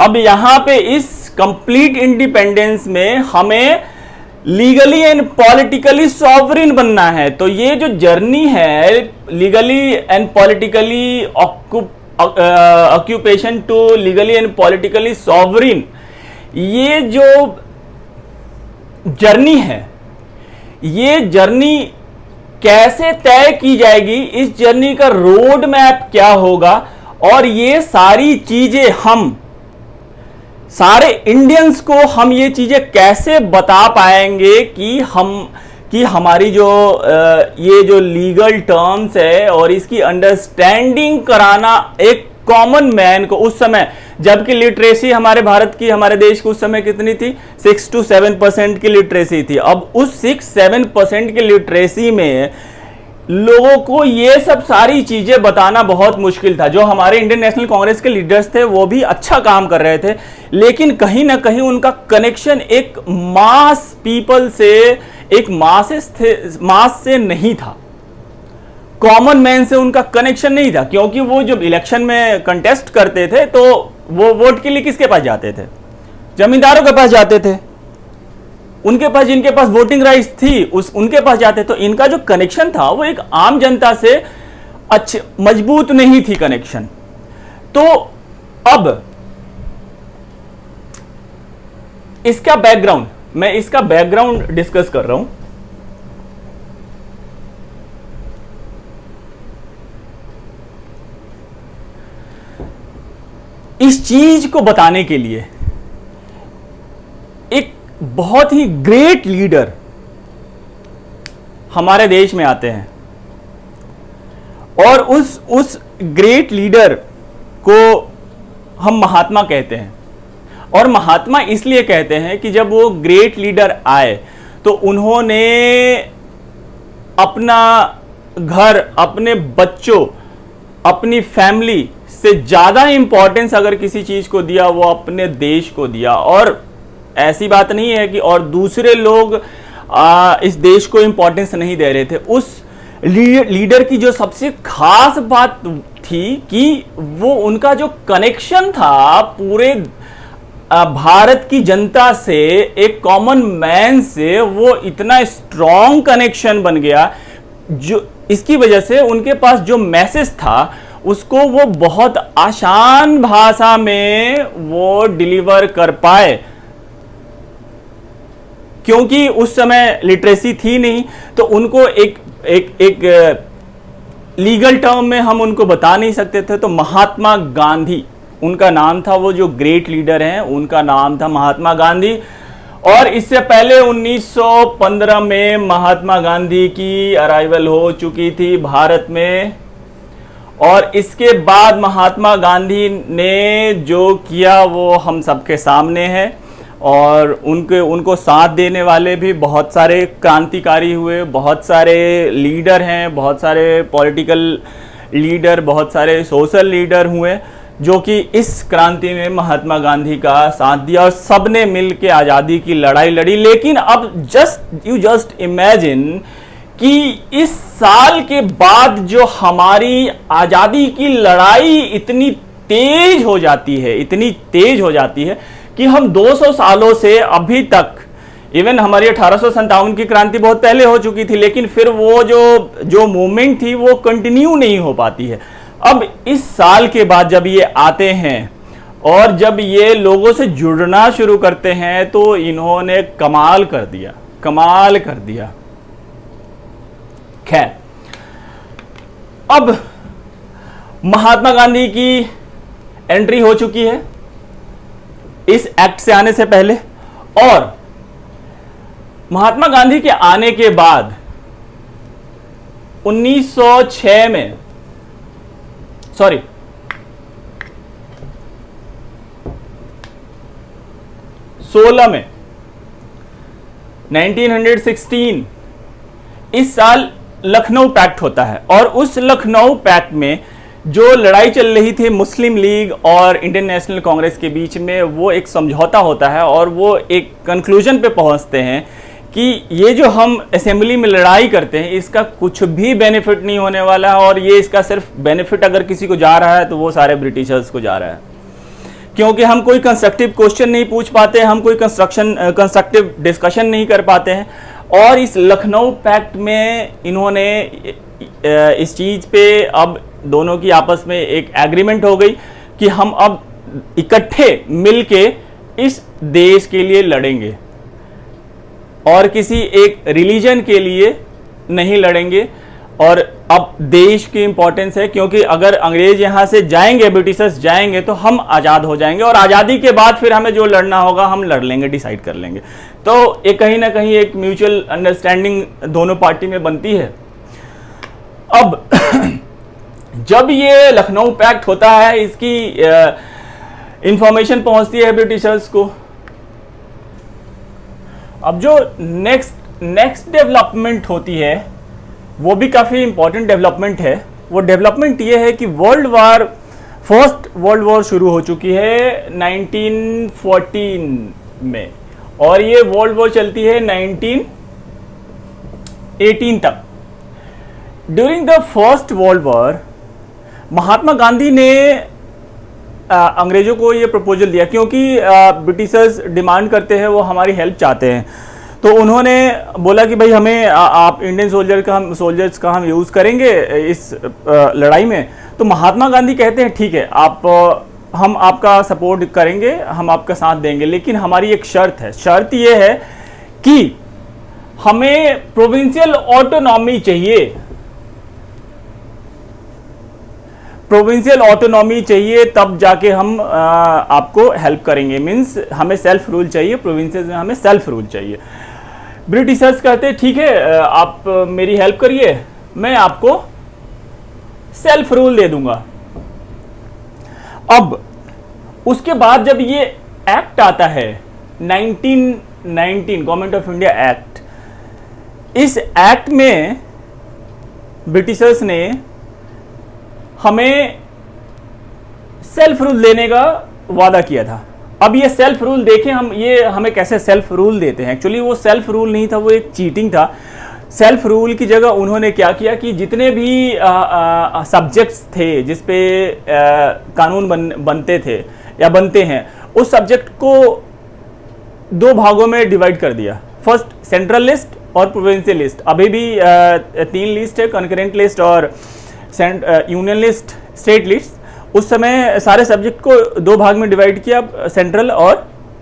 अब यहां पे इस कंप्लीट इंडिपेंडेंस में हमें लीगली एंड पॉलिटिकली सॉवरिन बनना है। तो ये जो जर्नी है legally and politically occupation to legally and politically sovereign, ये जो जर्नी है, ये जर्नी कैसे तय की जाएगी, इस जर्नी का रोड मैप क्या होगा, और ये सारी चीजें हम सारे इंडियंस को हम ये चीजें कैसे बता पाएंगे कि हमारी जो ये जो लीगल टर्म्स है और इसकी अंडरस्टैंडिंग कराना एक कॉमन मैन को। उस समय जबकि लिटरेसी हमारे भारत की, हमारे देश की उस समय कितनी थी, 6 to 7% की लिटरेसी थी। अब उस 6-7% की लिटरेसी में लोगों को ये सब सारी चीजें बताना बहुत मुश्किल था। जो हमारे इंडियन नेशनल कांग्रेस के लीडर्स थे वो भी अच्छा काम कर रहे थे, लेकिन कहीं ना कहीं उनका कनेक्शन एक मास पीपल से, एक मास से नहीं था, कॉमन मैन से उनका कनेक्शन नहीं था। क्योंकि वो जब इलेक्शन में कंटेस्ट करते थे तो वो वोट के लिए किसके पास जाते थे, जमींदारों के पास जाते थे, उनके पास, जिनके पास वोटिंग राइट्स थी उनके पास जाते। तो इनका जो कनेक्शन था वो एक आम जनता से अच्छे मजबूत नहीं थी कनेक्शन। तो अब इसका बैकग्राउंड, मैं इसका बैकग्राउंड डिस्कस कर रहा हूं। इस चीज को बताने के लिए एक बहुत ही ग्रेट लीडर हमारे देश में आते हैं, और उस ग्रेट लीडर को हम महात्मा कहते हैं। और महात्मा इसलिए कहते हैं कि जब वो ग्रेट लीडर आए तो उन्होंने अपना घर, अपने बच्चों, अपनी फैमिली से ज्यादा इंपॉर्टेंस अगर किसी चीज को दिया वो अपने देश को दिया। और ऐसी बात नहीं है कि और दूसरे लोग इस देश को इंपॉर्टेंस नहीं दे रहे थे। उस लीडर की जो सबसे खास बात थी कि वो उनका जो कनेक्शन था पूरे भारत की जनता से, एक कॉमन मैन से, वो इतना स्ट्रॉन्ग कनेक्शन बन गया, जो इसकी वजह से उनके पास जो मैसेज था उसको वो बहुत आसान भाषा में वो डिलीवर कर पाए। क्योंकि उस समय लिटरेसी थी नहीं, तो उनको एक लीगल टर्म में हम उनको बता नहीं सकते थे। तो महात्मा गांधी उनका नाम था, वो जो ग्रेट लीडर हैं उनका नाम था महात्मा गांधी। और इससे पहले 1915 में महात्मा गांधी की अराइवल हो चुकी थी भारत में, और इसके बाद महात्मा गांधी ने जो किया वो हम सबके सामने है। और उनको साथ देने वाले भी बहुत सारे क्रांतिकारी हुए, बहुत सारे लीडर हैं, बहुत सारे पॉलिटिकल लीडर, बहुत सारे सोशल लीडर हुए जो कि इस क्रांति में महात्मा गांधी का साथ दिया, और सबने मिलकर आज़ादी की लड़ाई लड़ी। लेकिन अब जस्ट इमेजिन कि इस साल के बाद जो हमारी आज़ादी की लड़ाई इतनी तेज हो जाती है, इतनी तेज हो जाती है कि हम 200 सालों से अभी तक, इवन हमारी 1857 की क्रांति बहुत पहले हो चुकी थी, लेकिन फिर वो जो मूवमेंट थी वो कंटिन्यू नहीं हो पाती है। अब इस साल के बाद जब ये आते हैं और जब ये लोगों से जुड़ना शुरू करते हैं तो इन्होंने कमाल कर दिया, कमाल कर दिया। खैर, अब महात्मा गांधी की एंट्री हो चुकी है इस एक्ट से आने से पहले, और महात्मा गांधी के आने के बाद 1906 में, सॉरी 16 में, 1916 इस साल लखनऊ पैक्ट होता है। और उस लखनऊ पैक्ट में जो लड़ाई चल रही थी मुस्लिम लीग और इंडियन नेशनल कांग्रेस के बीच में, वो एक समझौता होता है और वो एक कंक्लूजन पे पहुंचते हैं कि ये जो हम असेंबली में लड़ाई करते हैं इसका कुछ भी बेनिफिट नहीं होने वाला है, और ये इसका सिर्फ बेनिफिट अगर किसी को जा रहा है तो वो सारे ब्रिटिशर्स को जा रहा है, क्योंकि हम कोई कंस्ट्रक्टिव क्वेश्चन नहीं पूछ पाते, हम कोई कंस्ट्रक्टिव डिस्कशन नहीं कर पाते हैं। और इस लखनऊ पैक्ट में इन्होंने इस चीज़ पे अब दोनों की आपस में एक एग्रीमेंट हो गई कि हम अब इकट्ठे मिलके इस देश के लिए लड़ेंगे और किसी एक रिलीजन के लिए नहीं लड़ेंगे। और अब देश की इंपॉर्टेंस है, क्योंकि अगर अंग्रेज यहां से जाएंगे, ब्रिटिशर्स जाएंगे, तो हम आज़ाद हो जाएंगे, और आज़ादी के बाद फिर हमें जो लड़ना होगा हम लड़ लेंगे, डिसाइड कर लेंगे। तो ये कहीं ना कहीं एक म्यूचुअल अंडरस्टैंडिंग दोनों पार्टी में बनती है। अब जब ये लखनऊ पैक्ट होता है, इसकी इंफॉर्मेशन पहुंचती है ब्रिटिशर्स को। अब जो नेक्स्ट डेवलपमेंट होती है वो भी काफ़ी इंपॉर्टेंट डेवलपमेंट है। वो डेवलपमेंट ये है कि फर्स्ट वर्ल्ड वॉर शुरू हो चुकी है 1914 में, और ये वर्ल्ड वॉर चलती है 1918 तक। During the first world war Mahatma Gandhi ने अंग्रेजों को ये प्रपोजल दिया, क्योंकि ब्रिटिशर्स डिमांड करते हैं, वो हमारी हेल्प चाहते हैं। तो उन्होंने बोला कि भाई हमें आप इंडियन सोल्जर्स का हम यूज़ करेंगे इस लड़ाई में। तो महात्मा गांधी कहते हैं ठीक है, हम आपका सपोर्ट करेंगे, हम आपका साथ देंगे, लेकिन हमारी एक शर्त है। शर्त ये है कि हमें प्रोविंशियल ऑटोनॉमी चाहिए, प्रोविंशियल ऑटोनॉमी चाहिए, तब जाके हम आपको हेल्प करेंगे। मीन्स हमें सेल्फ रूल चाहिए, प्रोविंसेस में हमें सेल्फ रूल चाहिए। ब्रिटिशर्स कहते ठीक है, आप मेरी हेल्प करिए, मैं आपको सेल्फ रूल दे दूंगा। अब उसके बाद जब ये एक्ट आता है 1919 गवर्नमेंट ऑफ इंडिया एक्ट, इस एक्ट में ब्रिटिशर्स ने हमें सेल्फ रूल देने का वादा किया था। अब ये सेल्फ रूल देखें हम, ये हमें कैसे सेल्फ रूल देते हैं। एक्चुअली वो सेल्फ रूल नहीं था, वो एक चीटिंग था। सेल्फ रूल की जगह उन्होंने क्या किया कि जितने भी सब्जेक्ट्स थे जिस पे कानून बनते थे या बनते हैं, उस सब्जेक्ट को दो भागों में डिवाइड कर दिया। फर्स्ट सेंट्रल लिस्ट और प्रोविंशियल लिस्ट। अभी भी 3 लिस्ट है, कंकरेंट लिस्ट और यूनियन लिस्ट, स्टेट लिस्ट। उस समय सारे सब्जेक्ट को 2 भाग में डिवाइड किया, सेंट्रल और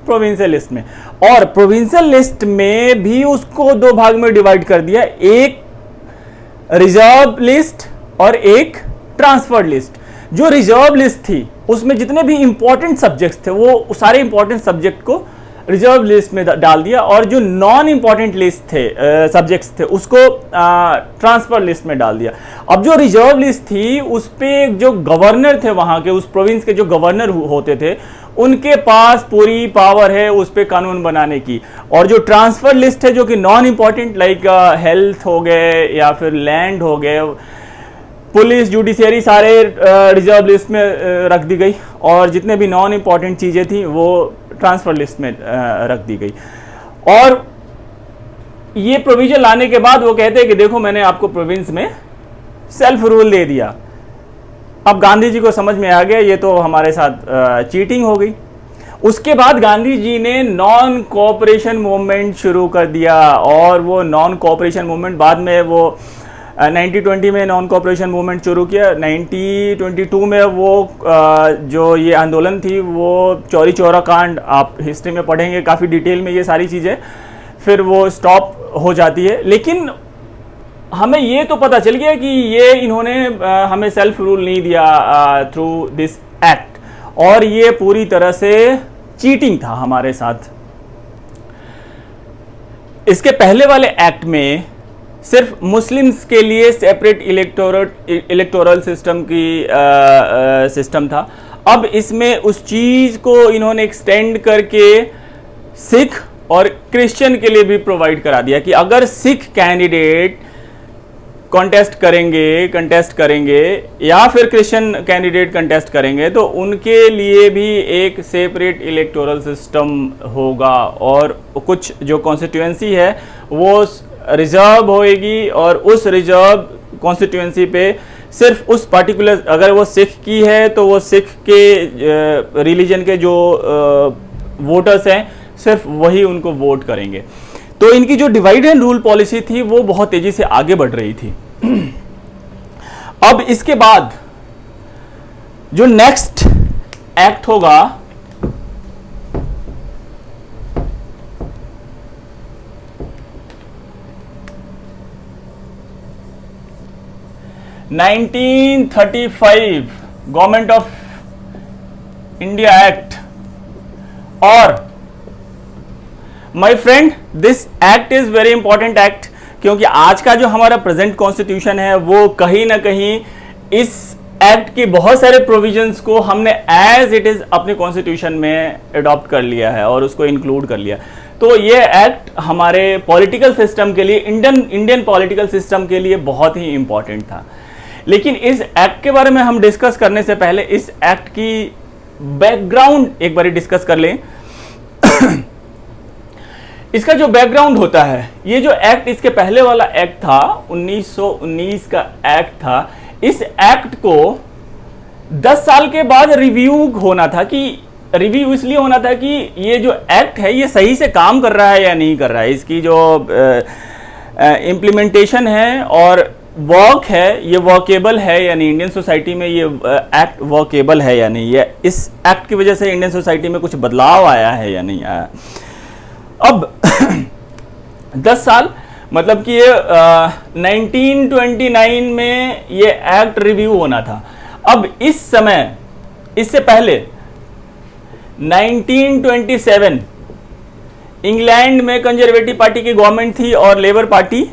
प्रोविंशियल लिस्ट में। और प्रोविंशियल लिस्ट में भी उसको 2 भाग में डिवाइड कर दिया, एक रिजर्व लिस्ट और एक ट्रांसफर्ड लिस्ट। जो रिजर्व लिस्ट थी उसमें जितने भी इंपॉर्टेंट सब्जेक्ट्स थे वो सारे इंपॉर्टेंट सब्जेक्ट को रिजर्व लिस्ट में डाल दिया, और जो नॉन इंपॉर्टेंट लिस्ट थे सब्जेक्ट्स थे उसको ट्रांसफर लिस्ट में डाल दिया। अब जो रिजर्व लिस्ट थी उस पे जो गवर्नर थे वहाँ के, उस प्रोविंस के जो गवर्नर होते थे, उनके पास पूरी पावर है उस पे कानून बनाने की। और जो ट्रांसफर लिस्ट है जो कि नॉन इंपॉर्टेंट, लाइक हेल्थ हो गए या फिर लैंड हो गए, पुलिस, जुडिशियरी, सारे रिजर्व लिस्ट में रख दी गई, और जितने भी नॉन इंपॉर्टेंट चीज़ें थी वो ट्रांसफर लिस्ट में रख दी गई। और ये प्रोविजन लाने के बाद वो कहते हैं कि देखो मैंने आपको प्रोविंस में सेल्फ रूल दे दिया। अब गांधी जी को समझ में आ गया ये तो हमारे साथ चीटिंग हो गई। उसके बाद गांधी जी ने नॉन कोऑपरेशन मूवमेंट शुरू कर दिया, और वो नॉन कोऑपरेशन मूवमेंट बाद में वो 1920 में नॉन कोऑपरेशन मूवमेंट शुरू किया। 1922 में वो जो ये आंदोलन थी वो चौरी चौरा कांड, आप हिस्ट्री में पढ़ेंगे काफ़ी डिटेल में ये सारी चीज़ें, फिर वो स्टॉप हो जाती है। लेकिन हमें ये तो पता चल गया कि ये इन्होंने हमें सेल्फ रूल नहीं दिया थ्रू दिस एक्ट, और ये पूरी तरह से चीटिंग था हमारे साथ। इसके पहले वाले एक्ट में सिर्फ मुस्लिम्स के लिए सेपरेट इलेक्टोरल सिस्टम की सिस्टम था। अब इसमें उस चीज़ को इन्होंने एक्सटेंड करके सिख और क्रिश्चियन के लिए भी प्रोवाइड करा दिया कि अगर सिख कैंडिडेट कंटेस्ट करेंगे या फिर क्रिश्चियन कैंडिडेट कंटेस्ट करेंगे तो उनके लिए भी एक सेपरेट इलेक्टोरल सिस्टम होगा और कुछ जो कॉन्स्टिट्यूएंसी है वो रिजर्व होएगी और उस रिजर्व कॉन्स्टिट्यूएंसी पे सिर्फ उस पर्टिकुलर, अगर वो सिख की है तो वो सिख के रिलीजन के जो वोटर्स हैं सिर्फ वही उनको वोट करेंगे। तो इनकी जो डिवाइड एंड रूल पॉलिसी थी वो बहुत तेजी से आगे बढ़ रही थी। अब इसके बाद जो नेक्स्ट एक्ट होगा 1935 गवर्नमेंट ऑफ इंडिया एक्ट, और my friend this act is very important act, क्योंकि आज का जो हमारा प्रेजेंट कॉन्स्टिट्यूशन है वो कहीं ना कहीं इस एक्ट के बहुत सारे प्रोविजंस को हमने एज इट इज अपने कॉन्स्टिट्यूशन में अडॉप्ट कर लिया है और उसको इंक्लूड कर लिया। तो ये एक्ट हमारे पॉलिटिकल सिस्टम के लिए, इंडियन पॉलिटिकल सिस्टम के लिए बहुत ही इंपॉर्टेंट था। लेकिन इस एक्ट के बारे में हम डिस्कस करने से पहले इस एक्ट की बैकग्राउंड एक बार डिस्कस कर लें। इसका जो बैकग्राउंड होता है, ये जो एक्ट इसके पहले वाला एक्ट था 1919 का एक्ट था, इस एक्ट को 10 साल के बाद रिव्यू होना था। कि रिव्यू इसलिए होना था कि ये जो एक्ट है ये सही से काम कर रहा है या नहीं कर रहा है, इसकी जो इम्प्लीमेंटेशन है और वर्क है ये वर्केबल है या नहीं, इंडियन सोसाइटी में ये एक्ट वर्केबल है या नहीं, ये इस एक्ट की वजह से इंडियन सोसाइटी में कुछ बदलाव आया है या नहीं आया। अब 10 साल मतलब कि ये 1929 में ये एक्ट रिव्यू होना था। अब इस समय, इससे पहले 1927 इंग्लैंड में कंजर्वेटिव पार्टी की गवर्नमेंट थी और लेबर पार्टी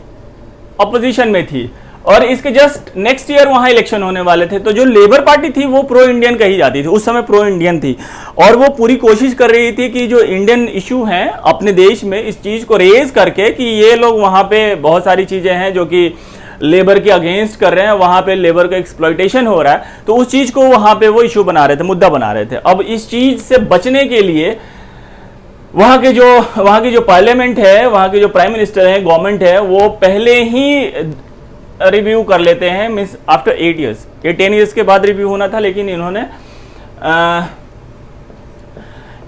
अपोजिशन में थी, और इसके जस्ट नेक्स्ट ईयर वहां इलेक्शन होने वाले थे। तो जो लेबर पार्टी थी वो प्रो इंडियन कही जाती थी, उस समय प्रो इंडियन थी, और वो पूरी कोशिश कर रही थी कि जो इंडियन इशू हैं अपने देश में इस चीज को रेज करके कि ये लोग वहां पे बहुत सारी चीजें हैं जो कि लेबर के अगेंस्ट कर रहे हैं, वहां पे लेबर का एक्सप्लॉइटेशन हो रहा है, तो उस चीज को वहां पे वो इशू बना रहे थे, मुद्दा बना रहे थे। अब इस चीज से बचने के लिए वहां की जो पार्लियामेंट है, वहां के जो प्राइम मिनिस्टर है, गवर्नमेंट है, वो पहले ही रिव्यू कर लेते हैं, मीन्स आफ्टर 8 ईयर्स। ये 10 ईयर्स के बाद रिव्यू होना था, लेकिन इन्होंने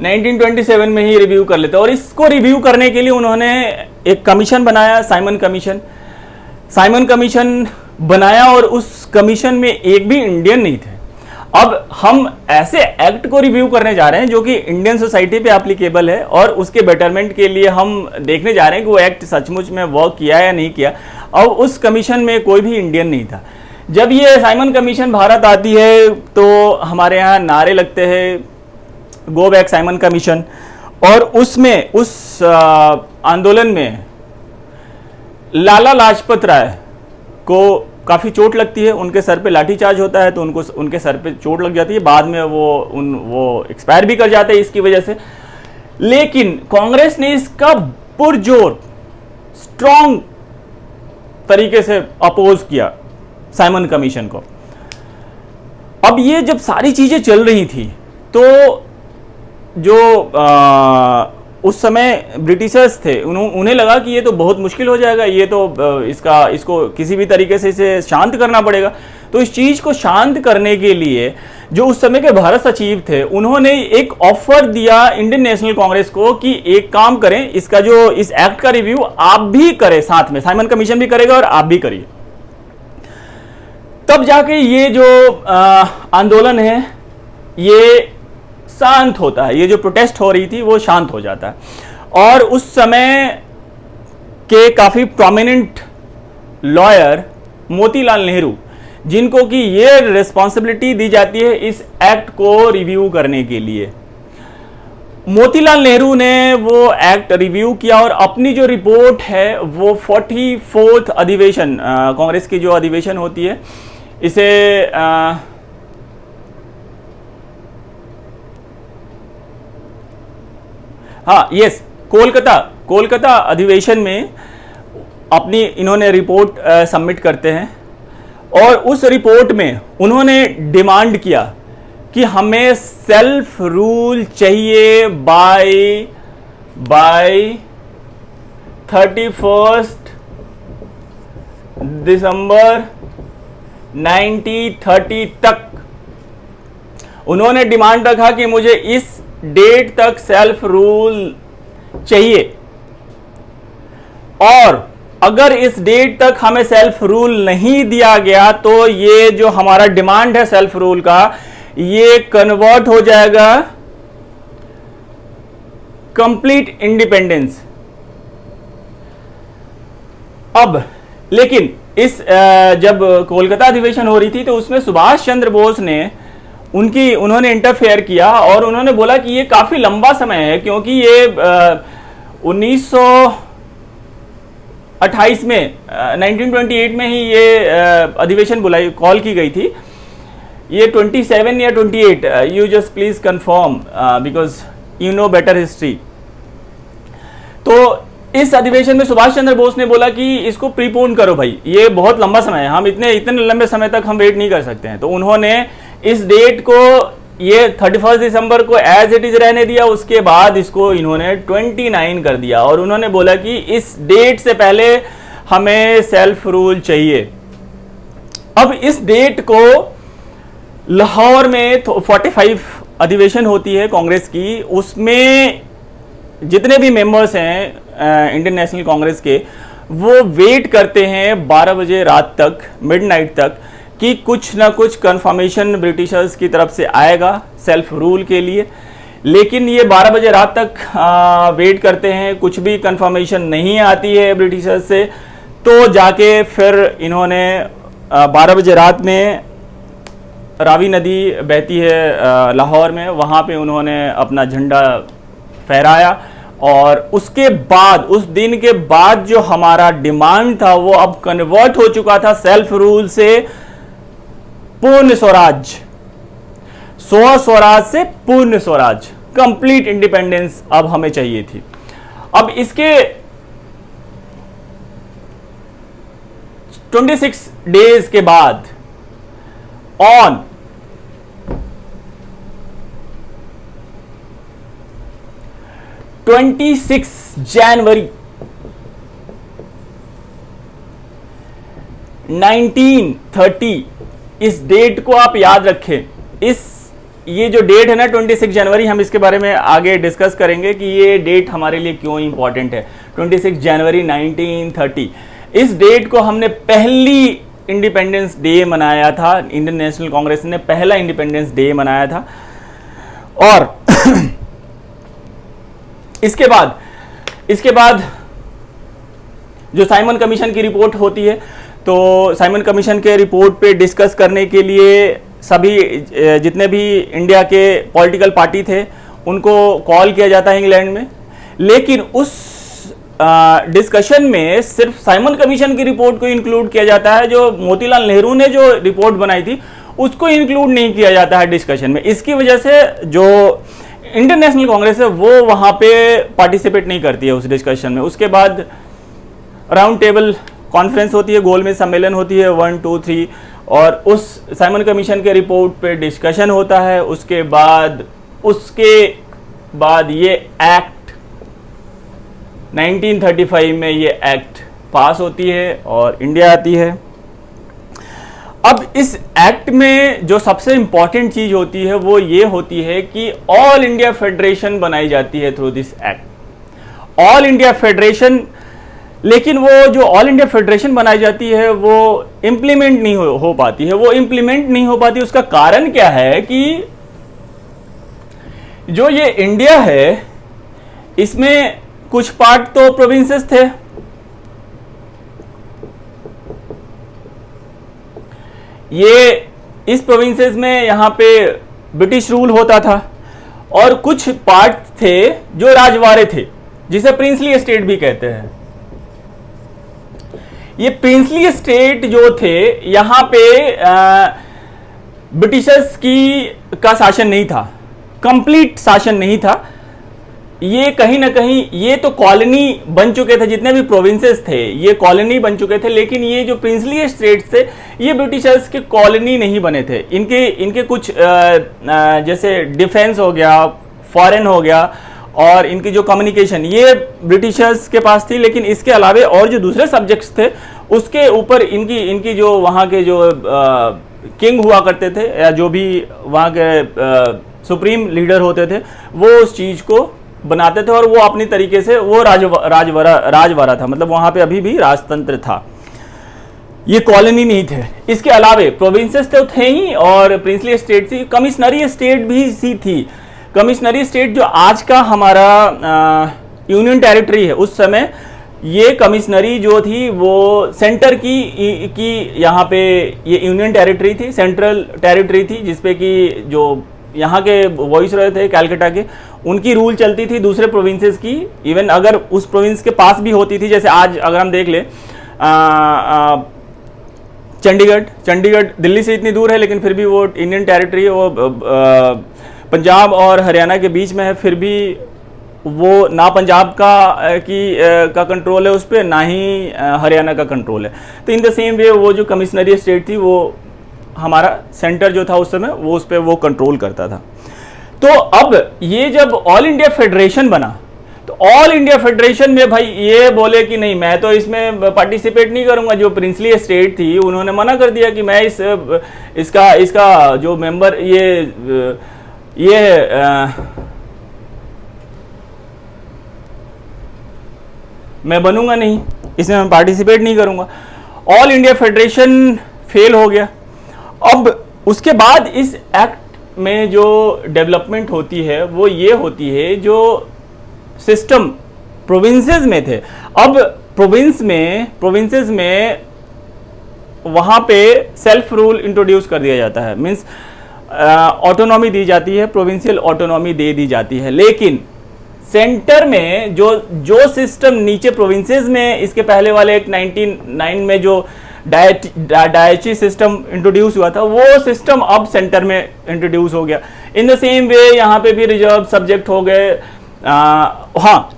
1927 में ही रिव्यू कर लेते हैं। और इसको रिव्यू करने के लिए उन्होंने एक कमीशन बनाया, साइमन कमीशन बनाया, और उस कमीशन में एक भी इंडियन नहीं थे। अब हम ऐसे एक्ट को रिव्यू करने जा रहे हैं जो कि इंडियन सोसाइटी पे एप्लीकेबल है, और उसके बेटरमेंट के लिए हम देखने जा रहे हैं कि वो एक्ट सचमुच में वर्क किया या नहीं किया। अब उस कमीशन में कोई भी इंडियन नहीं था। जब ये साइमन कमीशन भारत आती है तो हमारे यहाँ नारे लगते हैं, गो बैक साइमन कमीशन, और उसमें उस आंदोलन में लाला लाजपत राय को काफ़ी चोट लगती है, उनके सर पे लाठीचार्ज होता है, तो उनके सर पे चोट लग जाती है, बाद में वो एक्सपायर भी कर जाते हैं इसकी वजह से। लेकिन कांग्रेस ने इसका पुरजोर स्ट्रॉन्ग तरीके से अपोज किया साइमन कमीशन को। अब ये जब सारी चीजें चल रही थी तो जो उस समय ब्रिटिशर्स थे उन्हें लगा कि ये तो बहुत मुश्किल हो जाएगा, ये तो इसको किसी भी तरीके से इसे शांत करना पड़ेगा। तो इस चीज को शांत करने के लिए जो उस समय के भारत सचिव थे उन्होंने एक ऑफर दिया इंडियन नेशनल कांग्रेस को कि एक काम करें, इसका जो इस एक्ट का रिव्यू आप भी करें, साथ में साइमन कमीशन भी करेगा और आप भी करिए। तब जाके ये जो आंदोलन है ये शांत होता है, ये जो प्रोटेस्ट हो रही थी वो शांत हो जाता है। और उस समय के काफी प्रोमिनेंट लॉयर मोतीलाल नेहरू, जिनको कि ये रिस्पॉन्सिबिलिटी दी जाती है इस एक्ट को रिव्यू करने के लिए, मोतीलाल नेहरू ने वो एक्ट रिव्यू किया और अपनी जो रिपोर्ट है वो 44th अधिवेशन, कांग्रेस की जो अधिवेशन होती है, इसे कोलकाता अधिवेशन में अपनी इन्होंने रिपोर्ट सबमिट करते हैं और उस रिपोर्ट में उन्होंने डिमांड किया कि हमें सेल्फ रूल चाहिए बाय 31 दिसंबर 1930 तक। उन्होंने डिमांड रखा कि मुझे इस डेट तक सेल्फ रूल चाहिए और अगर इस डेट तक हमें सेल्फ रूल नहीं दिया गया तो ये जो हमारा डिमांड है सेल्फ रूल का, ये कन्वर्ट हो जाएगा कंप्लीट इंडिपेंडेंस। अब लेकिन इस जब कोलकाता अधिवेशन हो रही थी तो उसमें सुभाष चंद्र बोस ने उन्होंने इंटरफेयर किया और उन्होंने बोला कि ये काफी लंबा समय है, क्योंकि ये 1928 में 1928 में ही ये अधिवेशन बुलाई कॉल की गई थी। ये 27 या 28, you just please confirm because you know better history. तो इस अधिवेशन में सुभाष चंद्र बोस ने बोला कि इसको प्रीपोन करो भाई, ये बहुत लंबा समय है, हम इतने लंबे समय तक हम वेट नहीं कर सकते हैं। तो उन्होंने इस डेट को ये 31 दिसंबर को एज इट इज रहने दिया, उसके बाद इसको इन्होंने 29 कर दिया और उन्होंने बोला कि इस डेट से पहले हमें सेल्फ रूल चाहिए। अब इस डेट को लाहौर में 45 अधिवेशन होती है कांग्रेस की, उसमें जितने भी मेंबर्स हैं इंडियन नेशनल कांग्रेस के, वो वेट करते हैं 12 बजे रात तक, मिडनाइट तक, कि कुछ ना कुछ कंफर्मेशन ब्रिटिशर्स की तरफ से आएगा सेल्फ रूल के लिए। लेकिन ये 12 बजे रात तक वेट करते हैं, कुछ भी कंफर्मेशन नहीं आती है ब्रिटिशर्स से। तो जाके फिर इन्होंने 12 बजे रात में रावी नदी बहती है लाहौर में, वहाँ पे उन्होंने अपना झंडा फहराया और उसके बाद, उस दिन के बाद जो हमारा डिमांड था वो अब कन्वर्ट हो चुका था सेल्फ रूल से पूर्ण स्वराज, स्वराज से पूर्ण स्वराज, कंप्लीट इंडिपेंडेंस अब हमें चाहिए थी। अब इसके 26 डेज के बाद ऑन 26 जनवरी 1930, इस डेट को आप याद रखें। ये जो डेट है ना 26 जनवरी, हम इसके बारे में आगे डिस्कस करेंगे कि ये डेट हमारे लिए क्यों इंपॉर्टेंट है। 26 जनवरी 1930, इस डेट को हमने पहली इंडिपेंडेंस डे मनाया था, इंडियन नेशनल कांग्रेस ने पहला इंडिपेंडेंस डे मनाया था। और इसके बाद जो साइमन कमीशन की रिपोर्ट होती है, तो साइमन कमीशन के रिपोर्ट पे डिस्कस करने के लिए सभी जितने भी इंडिया के पॉलिटिकल पार्टी थे उनको कॉल किया जाता है इंग्लैंड में। लेकिन उस डिस्कशन में सिर्फ साइमन कमीशन की रिपोर्ट को इंक्लूड किया जाता है, जो मोतीलाल नेहरू ने जो रिपोर्ट बनाई थी उसको इंक्लूड नहीं किया जाता है डिस्कशन में। इसकी वजह से जो इंडियन नेशनल कांग्रेस है वो वहां पे पार्टिसिपेट नहीं करती है उस डिस्कशन में। उसके बाद राउंड टेबल कॉन्फ्रेंस होती है, गोलमेज सम्मेलन होती है 1, 2, 3, और उस साइमन कमीशन के रिपोर्ट पे डिस्कशन होता है। उसके बाद ये एक्ट 1935 में ये एक्ट पास होती है और इंडिया आती है। अब इस एक्ट में जो सबसे इंपॉर्टेंट चीज होती है वो ये होती है कि ऑल इंडिया फेडरेशन बनाई जाती है through this act, all India federation. लेकिन वो जो ऑल इंडिया फेडरेशन बनाई जाती है वो इंप्लीमेंट नहीं हो पाती है। वो इंप्लीमेंट नहीं हो पाती, उसका कारण क्या है कि जो ये इंडिया है इसमें कुछ पार्ट तो प्रोविंसेस थे, ये इस प्रोविंसेस में यहां पे ब्रिटिश रूल होता था, और कुछ पार्ट थे जो राजवाड़े थे, जिसे प्रिंसली स्टेट भी कहते हैं। ये प्रिंसली स्टेट जो थे यहां पे ब्रिटिशर्स का शासन नहीं था, कंप्लीट शासन नहीं था। ये कहीं ना कहीं ये तो कॉलोनी बन चुके थे, जितने भी प्रोविंसेस थे ये कॉलोनी बन चुके थे, लेकिन ये जो प्रिंसली स्टेट्स थे ये ब्रिटिशर्स के कॉलोनी नहीं बने थे। इनके कुछ जैसे डिफेंस हो गया, फॉरेन हो गया, और इनकी जो कम्युनिकेशन ये ब्रिटिशर्स के पास थी, लेकिन इसके अलावे और जो दूसरे सब्जेक्ट्स थे उसके ऊपर इनकी जो वहाँ के जो किंग हुआ करते थे या जो भी वहाँ के सुप्रीम लीडर होते थे वो उस चीज़ को बनाते थे, और वो अपनी तरीके से वो राजवाड़ा था, मतलब वहाँ पे अभी भी राजतंत्र था, ये कॉलोनी नहीं थे। इसके अलावे प्रोविंसेस तो थे ही और प्रिंसली स्टेट थी, कमिश्नरी स्टेट भी सी थी। कमिश्नरी स्टेट जो आज का हमारा यूनियन टेरिटरी है, उस समय ये कमिश्नरी जो थी वो सेंटर की यहाँ पे ये यूनियन टेरिटरी थी, सेंट्रल टेरिटरी थी, जिसपे कि जो यहाँ के वॉइसरॉय थे कैलकाटा के, उनकी रूल चलती थी दूसरे प्रोविंसेस की, इवन अगर उस प्रोविंस के पास भी होती थी। जैसे आज अगर हम देख ले चंडीगढ़ दिल्ली से इतनी दूर है लेकिन फिर भी वो इंडियन टेरिटरी है, वो पंजाब और हरियाणा के बीच में है, फिर भी वो ना पंजाब का कंट्रोल है उस पर, ना ही हरियाणा का कंट्रोल है। तो इन द सेम वे वो जो कमिश्नरी स्टेट थी वो हमारा सेंटर जो था उस समय वो उस पर वो कंट्रोल करता था। तो अब ये जब ऑल इंडिया फेडरेशन बना, तो ऑल इंडिया फेडरेशन में भाई ये बोले कि नहीं मैं तो इसमें पार्टिसिपेट नहीं करूंगा। जो प्रिंसली स्टेट थी उन्होंने मना कर दिया कि मैं इसका जो मेंबर मैं बनूंगा नहीं, इसमें मैं पार्टिसिपेट नहीं करूंगा। ऑल इंडिया फेडरेशन फेल हो गया। अब उसके बाद इस एक्ट में जो डेवलपमेंट होती है वो ये होती है जो सिस्टम प्रोविंसेस में थे, अब प्रोविंसेस में वहां पे सेल्फ रूल इंट्रोड्यूस कर दिया जाता है, मींस ऑटोनॉमी दी जाती है, प्रोविंशियल ऑटोनॉमी दे दी जाती है। लेकिन सेंटर में जो सिस्टम नीचे प्रोविंसेस में इसके पहले वाले एक 1909 में जो डायची सिस्टम इंट्रोड्यूस हुआ था वो सिस्टम अब सेंटर में इंट्रोड्यूस हो गया। इन द सेम वे यहाँ पे भी रिजर्व सब्जेक्ट हो गए। हाँ,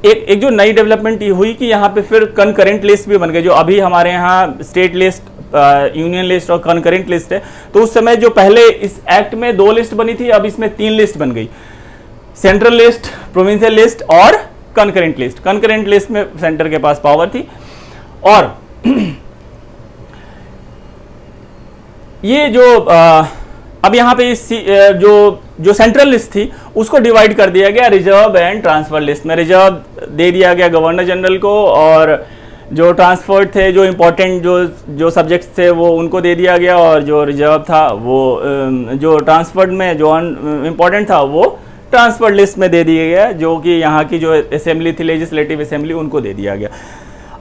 एक जो नई डेवलपमेंट हुई कि यहाँ पे फिर कनकरेंट लिस्ट भी बन गए, जो अभी हमारे यहाँ स्टेट लिस्ट, यूनियन लिस्ट और कनकरेंट लिस्ट है। तो उस समय जो पहले इस एक्ट में 2 लिस्ट बनी थी, अब इसमें 3 लिस्ट बन गई, सेंट्रल लिस्ट, प्रोविंशियल लिस्ट और कनकरेंट लिस्ट। कनकरेंट लिस्ट में सेंटर के पास पावर थी। और ये जो अब यहाँ पे जो सेंट्रल लिस्ट थी उसको डिवाइड कर दिया गया रिजर्व एंड ट्रांसफर लिस्ट में। रिजर्व दे दिया गया गवर्नर जनरल को, और जो ट्रांसफर थे, जो इम्पोर्टेंट जो सब्जेक्ट्स थे वो उनको दे दिया गया, और जो रिजर्व था वो जो ट्रांसफर्ड में जो इम्पोर्टेंट था वो ट्रांसफर लिस्ट में दे दिया गया, जो कि यहाँ की जो असेंबली थी, लेजिस्लेटिव असेंबली, उनको दे दिया गया।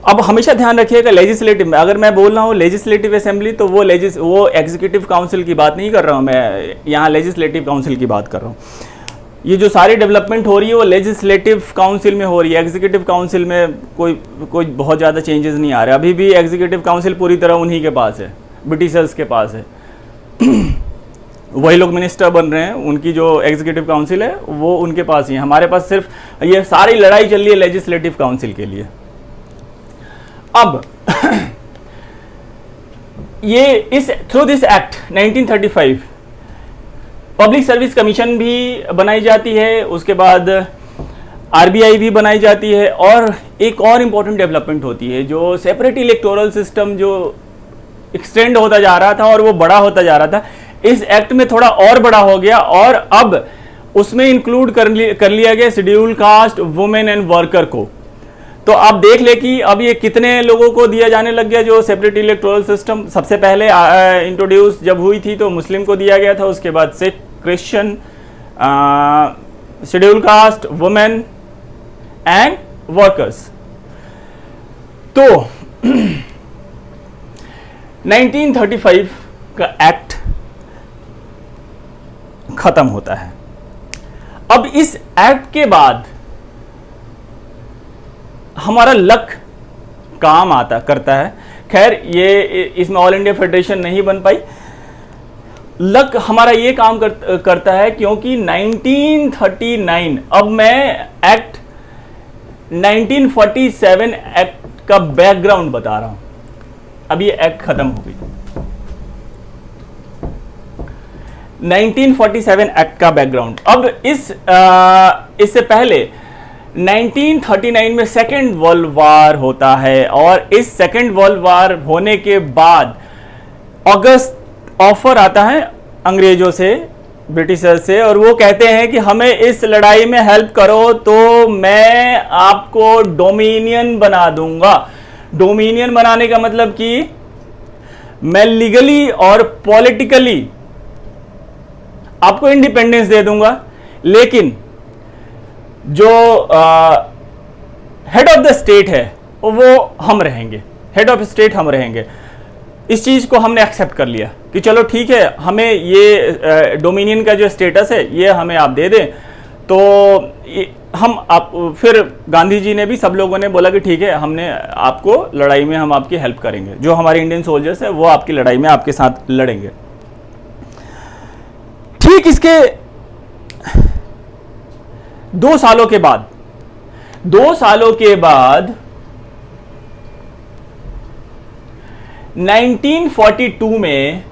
अब हमेशा ध्यान रखिएगा लेजिस्लेटिव में, अगर मैं बोल रहा हूँ लेजिस्लेटिव असेंबली तो वो एग्जीक्यूटिव काउंसिल की बात नहीं कर रहा हूँ, मैं यहाँ लेजिस्लेटिव काउंसिल की बात कर रहा हूँ। ये जो सारी डेवलपमेंट हो रही है वो लेजिस्लेटिव काउंसिल में हो रही है। एग्जीक्यूटिव काउंसिल में कोई बहुत ज़्यादा चेंजेस नहीं आ रहे। अभी भी एग्जीक्यूटिव काउंसिल पूरी तरह उन्हीं के पास है, ब्रिटिशर्स के पास है। वही लोग मिनिस्टर बन रहे हैं, उनकी जो एग्जीक्यूटिव काउंसिल है वो उनके पास ही है। हमारे पास सिर्फ ये सारी लड़ाई चल रही है लेजिस्लेटिव काउंसिल के लिए। अब ये through this act 1935 public service commission भी बनाई जाती है, उसके बाद आरबीआई भी बनाई जाती है, और एक और इम्पॉर्टेंट डेवलपमेंट होती है जो सेपरेट इलेक्टोरल सिस्टम जो एक्सटेंड होता जा रहा था और वो बड़ा होता जा रहा था, इस एक्ट में थोड़ा और बड़ा हो गया, और अब उसमें इंक्लूड कर लिया गया schedule caste, women and worker को। तो आप देख ले कि अब ये कितने लोगों को दिया जाने लग गया। जो सेपरेट इलेक्टोरल सिस्टम सबसे पहले इंट्रोड्यूस जब हुई थी तो मुस्लिम को दिया गया था, उसके बाद Sikh, Christian, schedule caste, women and workers. तो 1935 का एक्ट खत्म होता है। अब इस एक्ट के बाद हमारा लक काम करता है। खैर ये इसमें ऑल इंडिया फेडरेशन नहीं बन पाई, लक हमारा ये काम करता है क्योंकि 1939, अब मैं एक्ट 1947 एक्ट का बैकग्राउंड बता रहा हूं। अब ये एक्ट खत्म हो गई। 1947 एक्ट का बैकग्राउंड। अब इससे पहले 1939 में सेकेंड वर्ल्ड वार होता है, और इस सेकेंड वर्ल्ड वार होने के बाद अगस्त ऑफर आता है अंग्रेजों से, ब्रिटिशर्स से, और वो कहते हैं कि हमें इस लड़ाई में हेल्प करो तो मैं आपको डोमिनियन बना दूंगा। डोमिनियन बनाने का मतलब कि मैं लीगली और पॉलिटिकली आपको इंडिपेंडेंस दे दूंगा, लेकिन जो हेड ऑफ द स्टेट है वो हम रहेंगे, हेड ऑफ स्टेट हम रहेंगे। इस चीज को हमने एक्सेप्ट कर लिया कि चलो ठीक है, हमें ये डोमिनियन का जो स्टेटस है ये हमें आप दे दें। तो हम आप फिर गांधी जी ने भी, सब लोगों ने बोला कि ठीक है, हमने आपको लड़ाई में हम आपकी हेल्प करेंगे, जो हमारे इंडियन सोल्जर्स है वो आपकी लड़ाई में आपके साथ लड़ेंगे। ठीक इसके 2 सालों के बाद 1942 में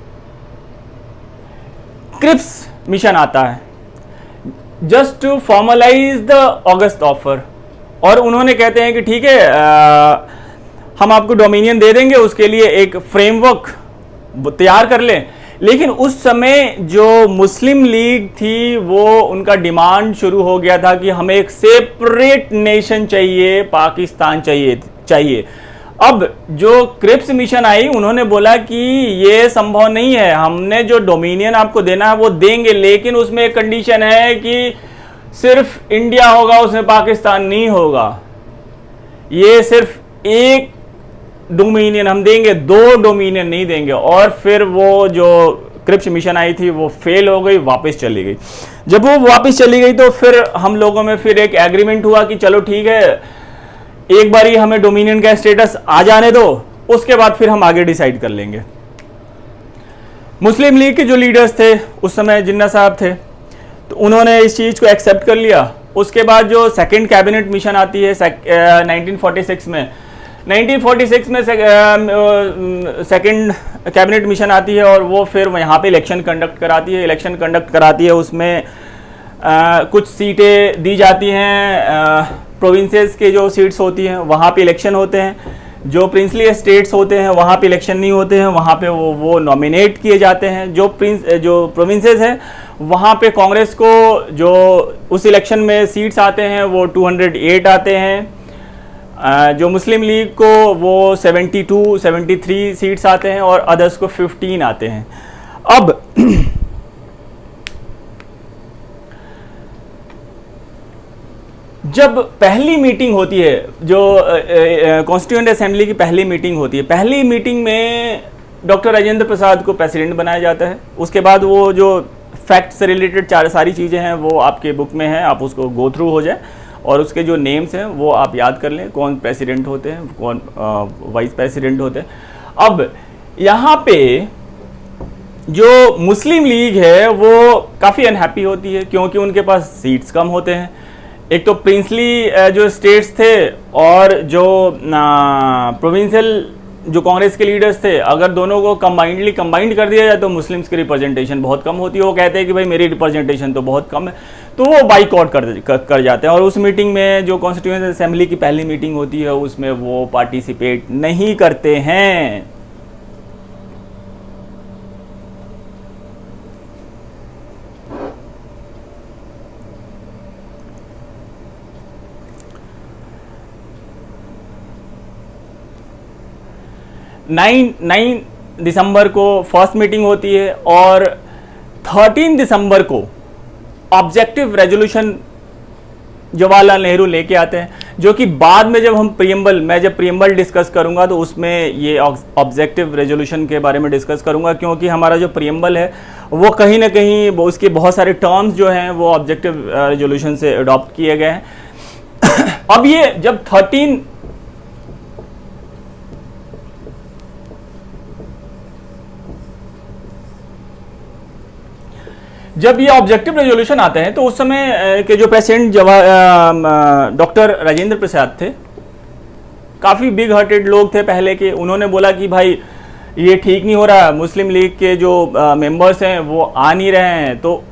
क्रिप्स मिशन आता है, just to formalize the August offer. और उन्होंने कहते हैं कि ठीक है, हम आपको डोमिनियन दे देंगे, उसके लिए एक फ्रेमवर्क तैयार कर लें। लेकिन उस समय जो मुस्लिम लीग थी वो उनका डिमांड शुरू हो गया था कि हमें एक सेपरेट नेशन चाहिए, पाकिस्तान चाहिए। अब जो क्रिप्स मिशन आई, उन्होंने बोला कि ये संभव नहीं है, हमने जो डोमिनियन आपको देना है वो देंगे, लेकिन उसमें एक कंडीशन है कि सिर्फ इंडिया होगा, उसमें पाकिस्तान नहीं होगा। ये सिर्फ एक डोमिनियन हम देंगे, 2 डोमिनियन नहीं देंगे। और फिर वो जो क्रिप्स मिशन आई थी वो फेल हो गई, वापस चली गई। जब वो वापस चली गई तो फिर हम लोगों में फिर एक एग्रीमेंट हुआ कि चलो ठीक है, एक बार ही हमें डोमिनियन का स्टेटस आ जाने दो, उसके बाद फिर हम आगे डिसाइड कर लेंगे। मुस्लिम लीग के जो लीडर्स थे उस समय, जिन्ना साहब थे, तो उन्होंने इस चीज को एक्सेप्ट कर लिया। उसके बाद जो सेकंड कैबिनेट मिशन आती है 1946 में, 1946 में सेकंड कैबिनेट मिशन आती है, और वो फिर यहाँ पे इलेक्शन कंडक्ट कराती है। उसमें कुछ सीटें दी जाती हैं, प्रोविंसेस के जो सीट्स होती हैं वहाँ पे इलेक्शन होते हैं। जो प्रिंसली स्टेट्स होते हैं वहाँ पे इलेक्शन नहीं होते हैं, वहाँ पे वो नॉमिनेट किए जाते हैं। जो प्रोविंसेस हैं वहाँ पे कांग्रेस को जो उस इलेक्शन में सीट्स आते हैं वो 208 आते हैं। जो मुस्लिम लीग को वो 73 सीट्स आते हैं, और अदर्स को 15 आते हैं। अब जब पहली मीटिंग होती है, जो कॉन्स्टिट्यूएंट असेंबली की पहली मीटिंग होती है, पहली मीटिंग में डॉक्टर राजेंद्र प्रसाद को प्रेसिडेंट बनाया जाता है। उसके बाद वो जो फैक्ट से रिलेटेड सारी चीज़ें हैं वो आपके बुक में हैं, आप उसको गो थ्रू हो जाए, और उसके जो नेम्स हैं वो आप याद कर लें, कौन प्रेसिडेंट होते हैं, कौन वाइस प्रेसिडेंट होते हैं। अब यहाँ पे जो मुस्लिम लीग है वो काफ़ी अनहैप्पी होती है, क्योंकि उनके पास सीट्स कम होते हैं। एक तो प्रिंसली जो स्टेट्स थे, और जो प्रोविंशियल जो कांग्रेस के लीडर्स थे, अगर दोनों को कंबाइंड कर दिया जाए तो मुस्लिम्स की रिप्रेजेंटेशन बहुत कम होती है। वो कहते हैं कि भाई मेरी रिप्रेजेंटेशन तो बहुत कम है, तो वो बाइकआउट कर जाते हैं। और उस मीटिंग में, जो कॉन्स्टिट्यूएंट असेंबली की पहली मीटिंग होती है, उसमें वो पार्टिसिपेट नहीं करते हैं। नाइन दिसंबर को फर्स्ट मीटिंग होती है, और 13 दिसंबर को ऑब्जेक्टिव रेजोल्यूशन जवाहरलाल नेहरू लेके आते हैं, जो कि बाद में जब प्रियम्बल डिस्कस करूंगा तो उसमें ये ऑब्जेक्टिव रेजोल्यूशन के बारे में डिस्कस करूंगा, क्योंकि हमारा जो प्रियम्बल है वो कहीं ना कहीं उसके बहुत सारे टर्म्स जो हैं वो ऑब्जेक्टिव रेजोल्यूशन से अडॉप्ट किए गए हैं। अब ये जब 13 13 जब ये ऑब्जेक्टिव रेजोल्यूशन आते हैं तो उस समय के जो प्रेसिडेंट डॉक्टर राजेंद्र प्रसाद थे, काफ़ी बिग हार्टेड लोग थे पहले के, उन्होंने बोला कि भाई ये ठीक नहीं हो रहा, मुस्लिम लीग के जो मेंबर्स हैं वो आ नहीं रहे हैं, तो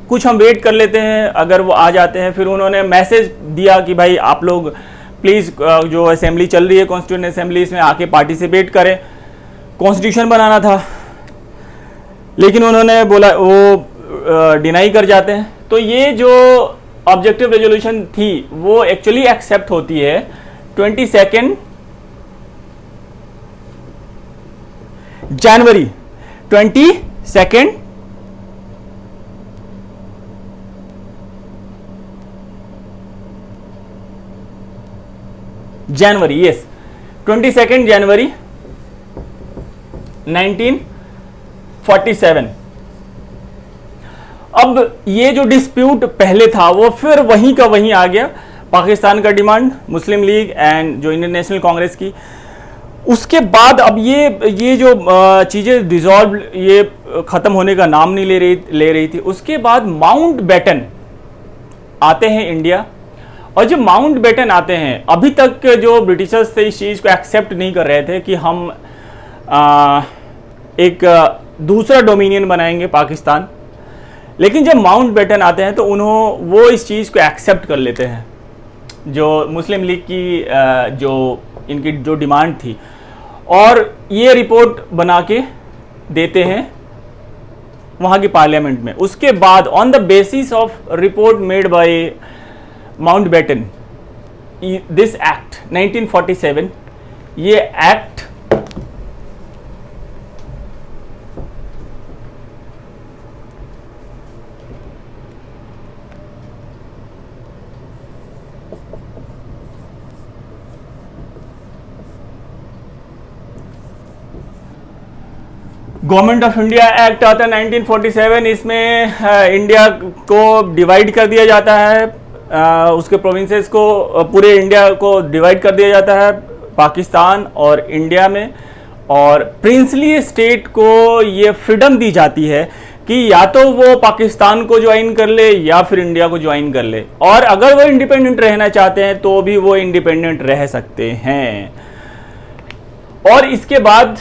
कुछ हम वेट कर लेते हैं, अगर वो आ जाते हैं। फिर उन्होंने मैसेज दिया कि भाई आप लोग प्लीज़ जो असेंबली चल रही है कॉन्स्टिट्यूंट असेंबली, इसमें आके पार्टिसिपेट करें, कॉन्स्टिट्यूशन बनाना था। लेकिन उन्होंने बोला, वो डिनाई कर जाते हैं। तो ये जो ऑब्जेक्टिव रेजोल्यूशन थी वो एक्चुअली एक्सेप्ट होती है 22 जनवरी 22 जनवरी, यस 22 जनवरी 1947। अब ये जो डिस्प्यूट पहले था वो फिर वहीं का वहीं आ गया, पाकिस्तान का डिमांड, मुस्लिम लीग एंड जो इंडियन नेशनल कांग्रेस की। उसके बाद अब ये जो चीज़ें डिसॉल्व, ये ख़त्म होने का नाम नहीं ले रही थी। उसके बाद माउंट बैटन आते हैं इंडिया, और जब माउंट बैटन आते हैं, अभी तक जो ब्रिटिशर्स थे इस चीज़ को एक्सेप्ट नहीं कर रहे थे कि हम एक दूसरा डोमिनियन बनाएंगे पाकिस्तान। लेकिन जब माउंट बैटन आते हैं तो वो इस चीज़ को एक्सेप्ट कर लेते हैं, जो मुस्लिम लीग की जो इनकी जो डिमांड थी, और ये रिपोर्ट बना के देते हैं वहाँ की पार्लियामेंट में। उसके बाद on the basis of report made by Mountbatten, this act 1947, ये act government of India act आता है 1947। इसमें इंडिया को डिवाइड कर दिया जाता है, उसके प्रोविंसेस को, पूरे इंडिया को डिवाइड कर दिया जाता है पाकिस्तान और इंडिया में, और प्रिंसली स्टेट को ये फ्रीडम दी जाती है कि या तो वो पाकिस्तान को ज्वाइन कर ले या फिर इंडिया को ज्वाइन कर ले, और अगर वो इंडिपेंडेंट रहना चाहते हैं तो भी वो इंडिपेंडेंट रह सकते हैं। और इसके बाद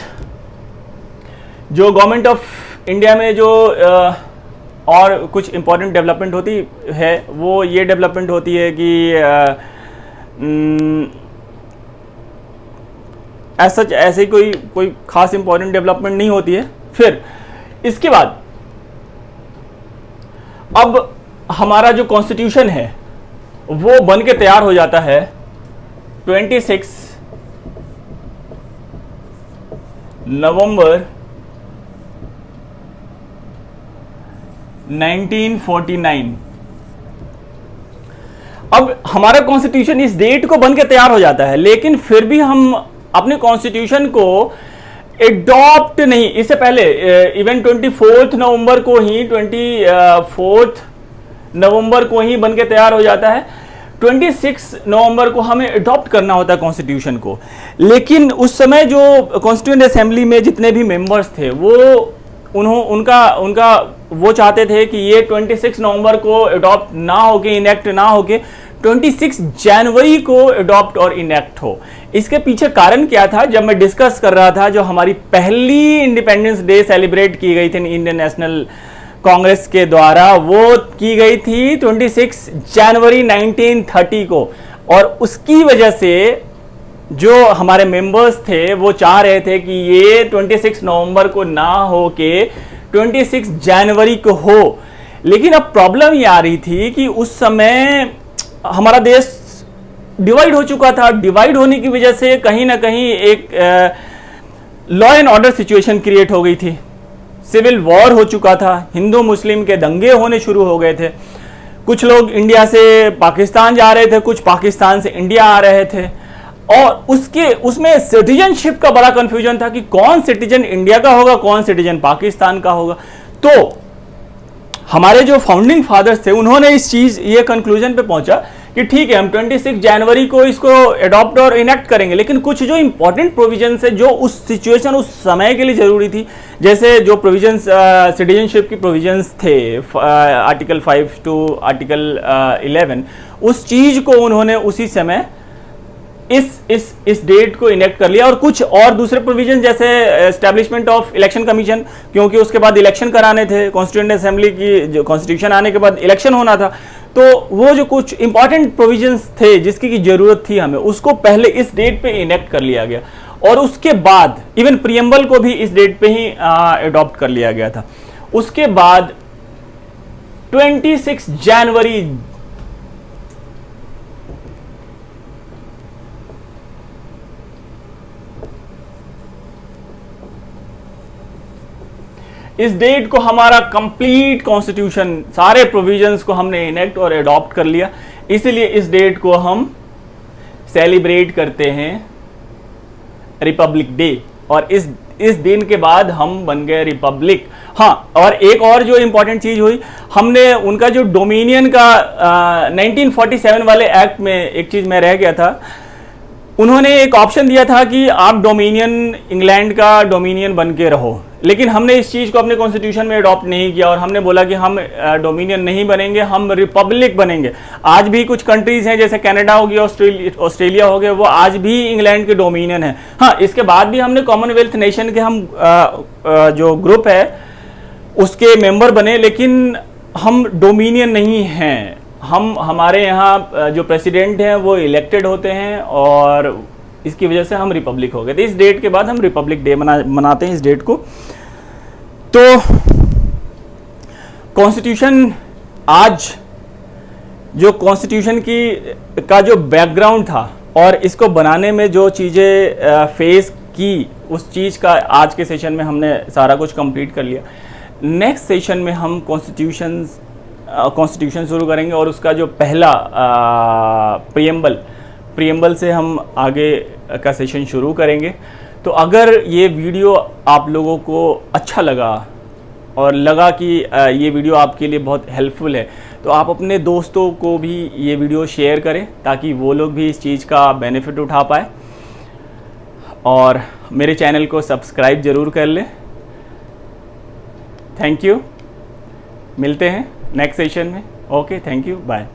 जो गवर्नमेंट ऑफ इंडिया में जो और कुछ इम्पोर्टेंट डेवलपमेंट होती है, वो ये डेवलपमेंट होती है कि ऐसे कोई खास इम्पोर्टेंट डेवलपमेंट नहीं होती है। फिर इसके बाद अब हमारा जो कॉन्स्टिट्यूशन है वो बन के तैयार हो जाता है 26 नवंबर 1949। अब हमारा कॉन्स्टिट्यूशन इस डेट को बन के तैयार हो जाता है, लेकिन फिर भी हम अपने कॉन्स्टिट्यूशन को एडॉप्ट नहीं, इससे पहले इवन 24 नवंबर को ही 24 नवंबर को ही बन के तैयार हो जाता है। 26 नवंबर को हमें अडॉप्ट करना होता है कॉन्स्टिट्यूशन को। लेकिन उस समय जो कॉन्स्टिट्यूएंट असेंबली में जितने भी मेंबर्स थे उनका वो चाहते थे कि ये 26 नवंबर को अडॉप्ट ना होके, इनेक्ट ना होके 26 जनवरी को अडॉप्ट और इनेक्ट हो। इसके पीछे कारण क्या था, जब मैं डिस्कस कर रहा था, जो हमारी पहली इंडिपेंडेंस डे सेलिब्रेट की गई थी इंडियन नेशनल कांग्रेस के द्वारा, वो की गई थी 26 जनवरी 1930 को, और उसकी वजह से जो हमारे मेंबर्स थे वो चाह रहे थे कि ये 26 नवंबर को ना हो के 26 जनवरी को हो। लेकिन अब प्रॉब्लम ये आ रही थी कि उस समय हमारा देश डिवाइड हो चुका था। डिवाइड होने की वजह से कहीं ना कहीं एक law and order situation create हो गई थी, सिविल वॉर हो चुका था, हिंदू मुस्लिम के दंगे होने शुरू हो गए थे, कुछ लोग इंडिया से पाकिस्तान जा रहे थे, कुछ पाकिस्तान से इंडिया आ रहे थे, और उसमें सिटीजनशिप का बड़ा कंफ्यूजन था कि कौन सिटीजन इंडिया का होगा, कौन सिटीजन पाकिस्तान का होगा। तो हमारे जो फाउंडिंग फादर्स थे उन्होंने इस चीज ये कंक्लूजन पे पहुंचा कि ठीक है हम 26 जनवरी को इसको अडॉप्ट और इनेक्ट करेंगे, लेकिन कुछ जो इंपॉर्टेंट प्रोविजंस है जो उस सिचुएशन उस समय के लिए जरूरी थी, जैसे जो प्रोविजंस सिटीजनशिप की प्रोविजंस थे आर्टिकल 5 टू आर्टिकल 11, उस चीज को उन्होंने उसी समय इस डेट को इनेक्ट कर लिया। और कुछ और दूसरे प्रोविजन जैसे एस्टैब्लिशमेंट ऑफ इलेक्शन कमीशन, क्योंकि उसके बाद इलेक्शन कराने थे, कॉन्स्टिट्यूएंट असेंबली की जो कॉन्स्टिट्यूशन आने के बाद इलेक्शन होना था, तो वो जो कुछ इंपॉर्टेंट प्रोविजंस थे जिसकी की जरूरत थी हमें, उसको पहले इस डेट पे इनेक्ट कर लिया गया और उसके बाद इवन प्रियम्बल को भी इस डेट पे ही अडॉप्ट कर लिया गया था। उसके बाद 26 जनवरी इस डेट को हमारा कंप्लीट कॉन्स्टिट्यूशन सारे प्रोविजंस को हमने इनेक्ट और अडॉप्ट कर लिया, इसलिए इस डेट को हम सेलिब्रेट करते हैं रिपब्लिक डे। और इस दिन के बाद हम बन गए रिपब्लिक। हाँ, और एक और जो इंपॉर्टेंट चीज हुई, हमने उनका जो डोमिनियन का 1947 वाले एक्ट में एक चीज में रह गया था, उन्होंने एक ऑप्शन दिया था कि आप डोमिनियन इंग्लैंड का डोमिनियन बन के रहो, लेकिन हमने इस चीज को अपने कॉन्स्टिट्यूशन में अडॉप्ट नहीं किया और हमने बोला कि हम डोमिनियन नहीं बनेंगे, हम रिपब्लिक बनेंगे। आज भी कुछ कंट्रीज हैं जैसे कनाडा हो गया, ऑस्ट्रेलिया हो गया, वो आज भी इंग्लैंड के डोमिनियन है। हाँ, इसके बाद भी हमने कॉमनवेल्थ नेशन के हम जो ग्रुप है उसके मेंबर बने, लेकिन हम डोमिनियन नहीं हैं। हमारे यहाँ जो प्रेसिडेंट हैं वो इलेक्टेड होते हैं और इसकी वजह से हम रिपब्लिक हो गए थे। इस डेट के बाद हम रिपब्लिक डे मनाते हैं इस डेट को। तो कॉन्स्टिट्यूशन, आज जो कॉन्स्टिट्यूशन का जो बैकग्राउंड था और इसको बनाने में जो चीज़ें फेस की, उस चीज़ का आज के सेशन में हमने सारा कुछ कंप्लीट कर लिया। नेक्स्ट सेशन में हम कॉन्स्टिट्यूशन शुरू करेंगे और उसका जो पहला प्रियम्बल से हम आगे का सेशन शुरू करेंगे। तो अगर ये वीडियो आप लोगों को अच्छा लगा और लगा कि ये वीडियो आपके लिए बहुत हेल्पफुल है, तो आप अपने दोस्तों को भी ये वीडियो शेयर करें ताकि वो लोग भी इस चीज़ का बेनिफिट उठा पाए, और मेरे चैनल को सब्सक्राइब ज़रूर कर लें। थैंक यू, मिलते हैं नेक्स्ट सेशन में। Okay, thank you, bye.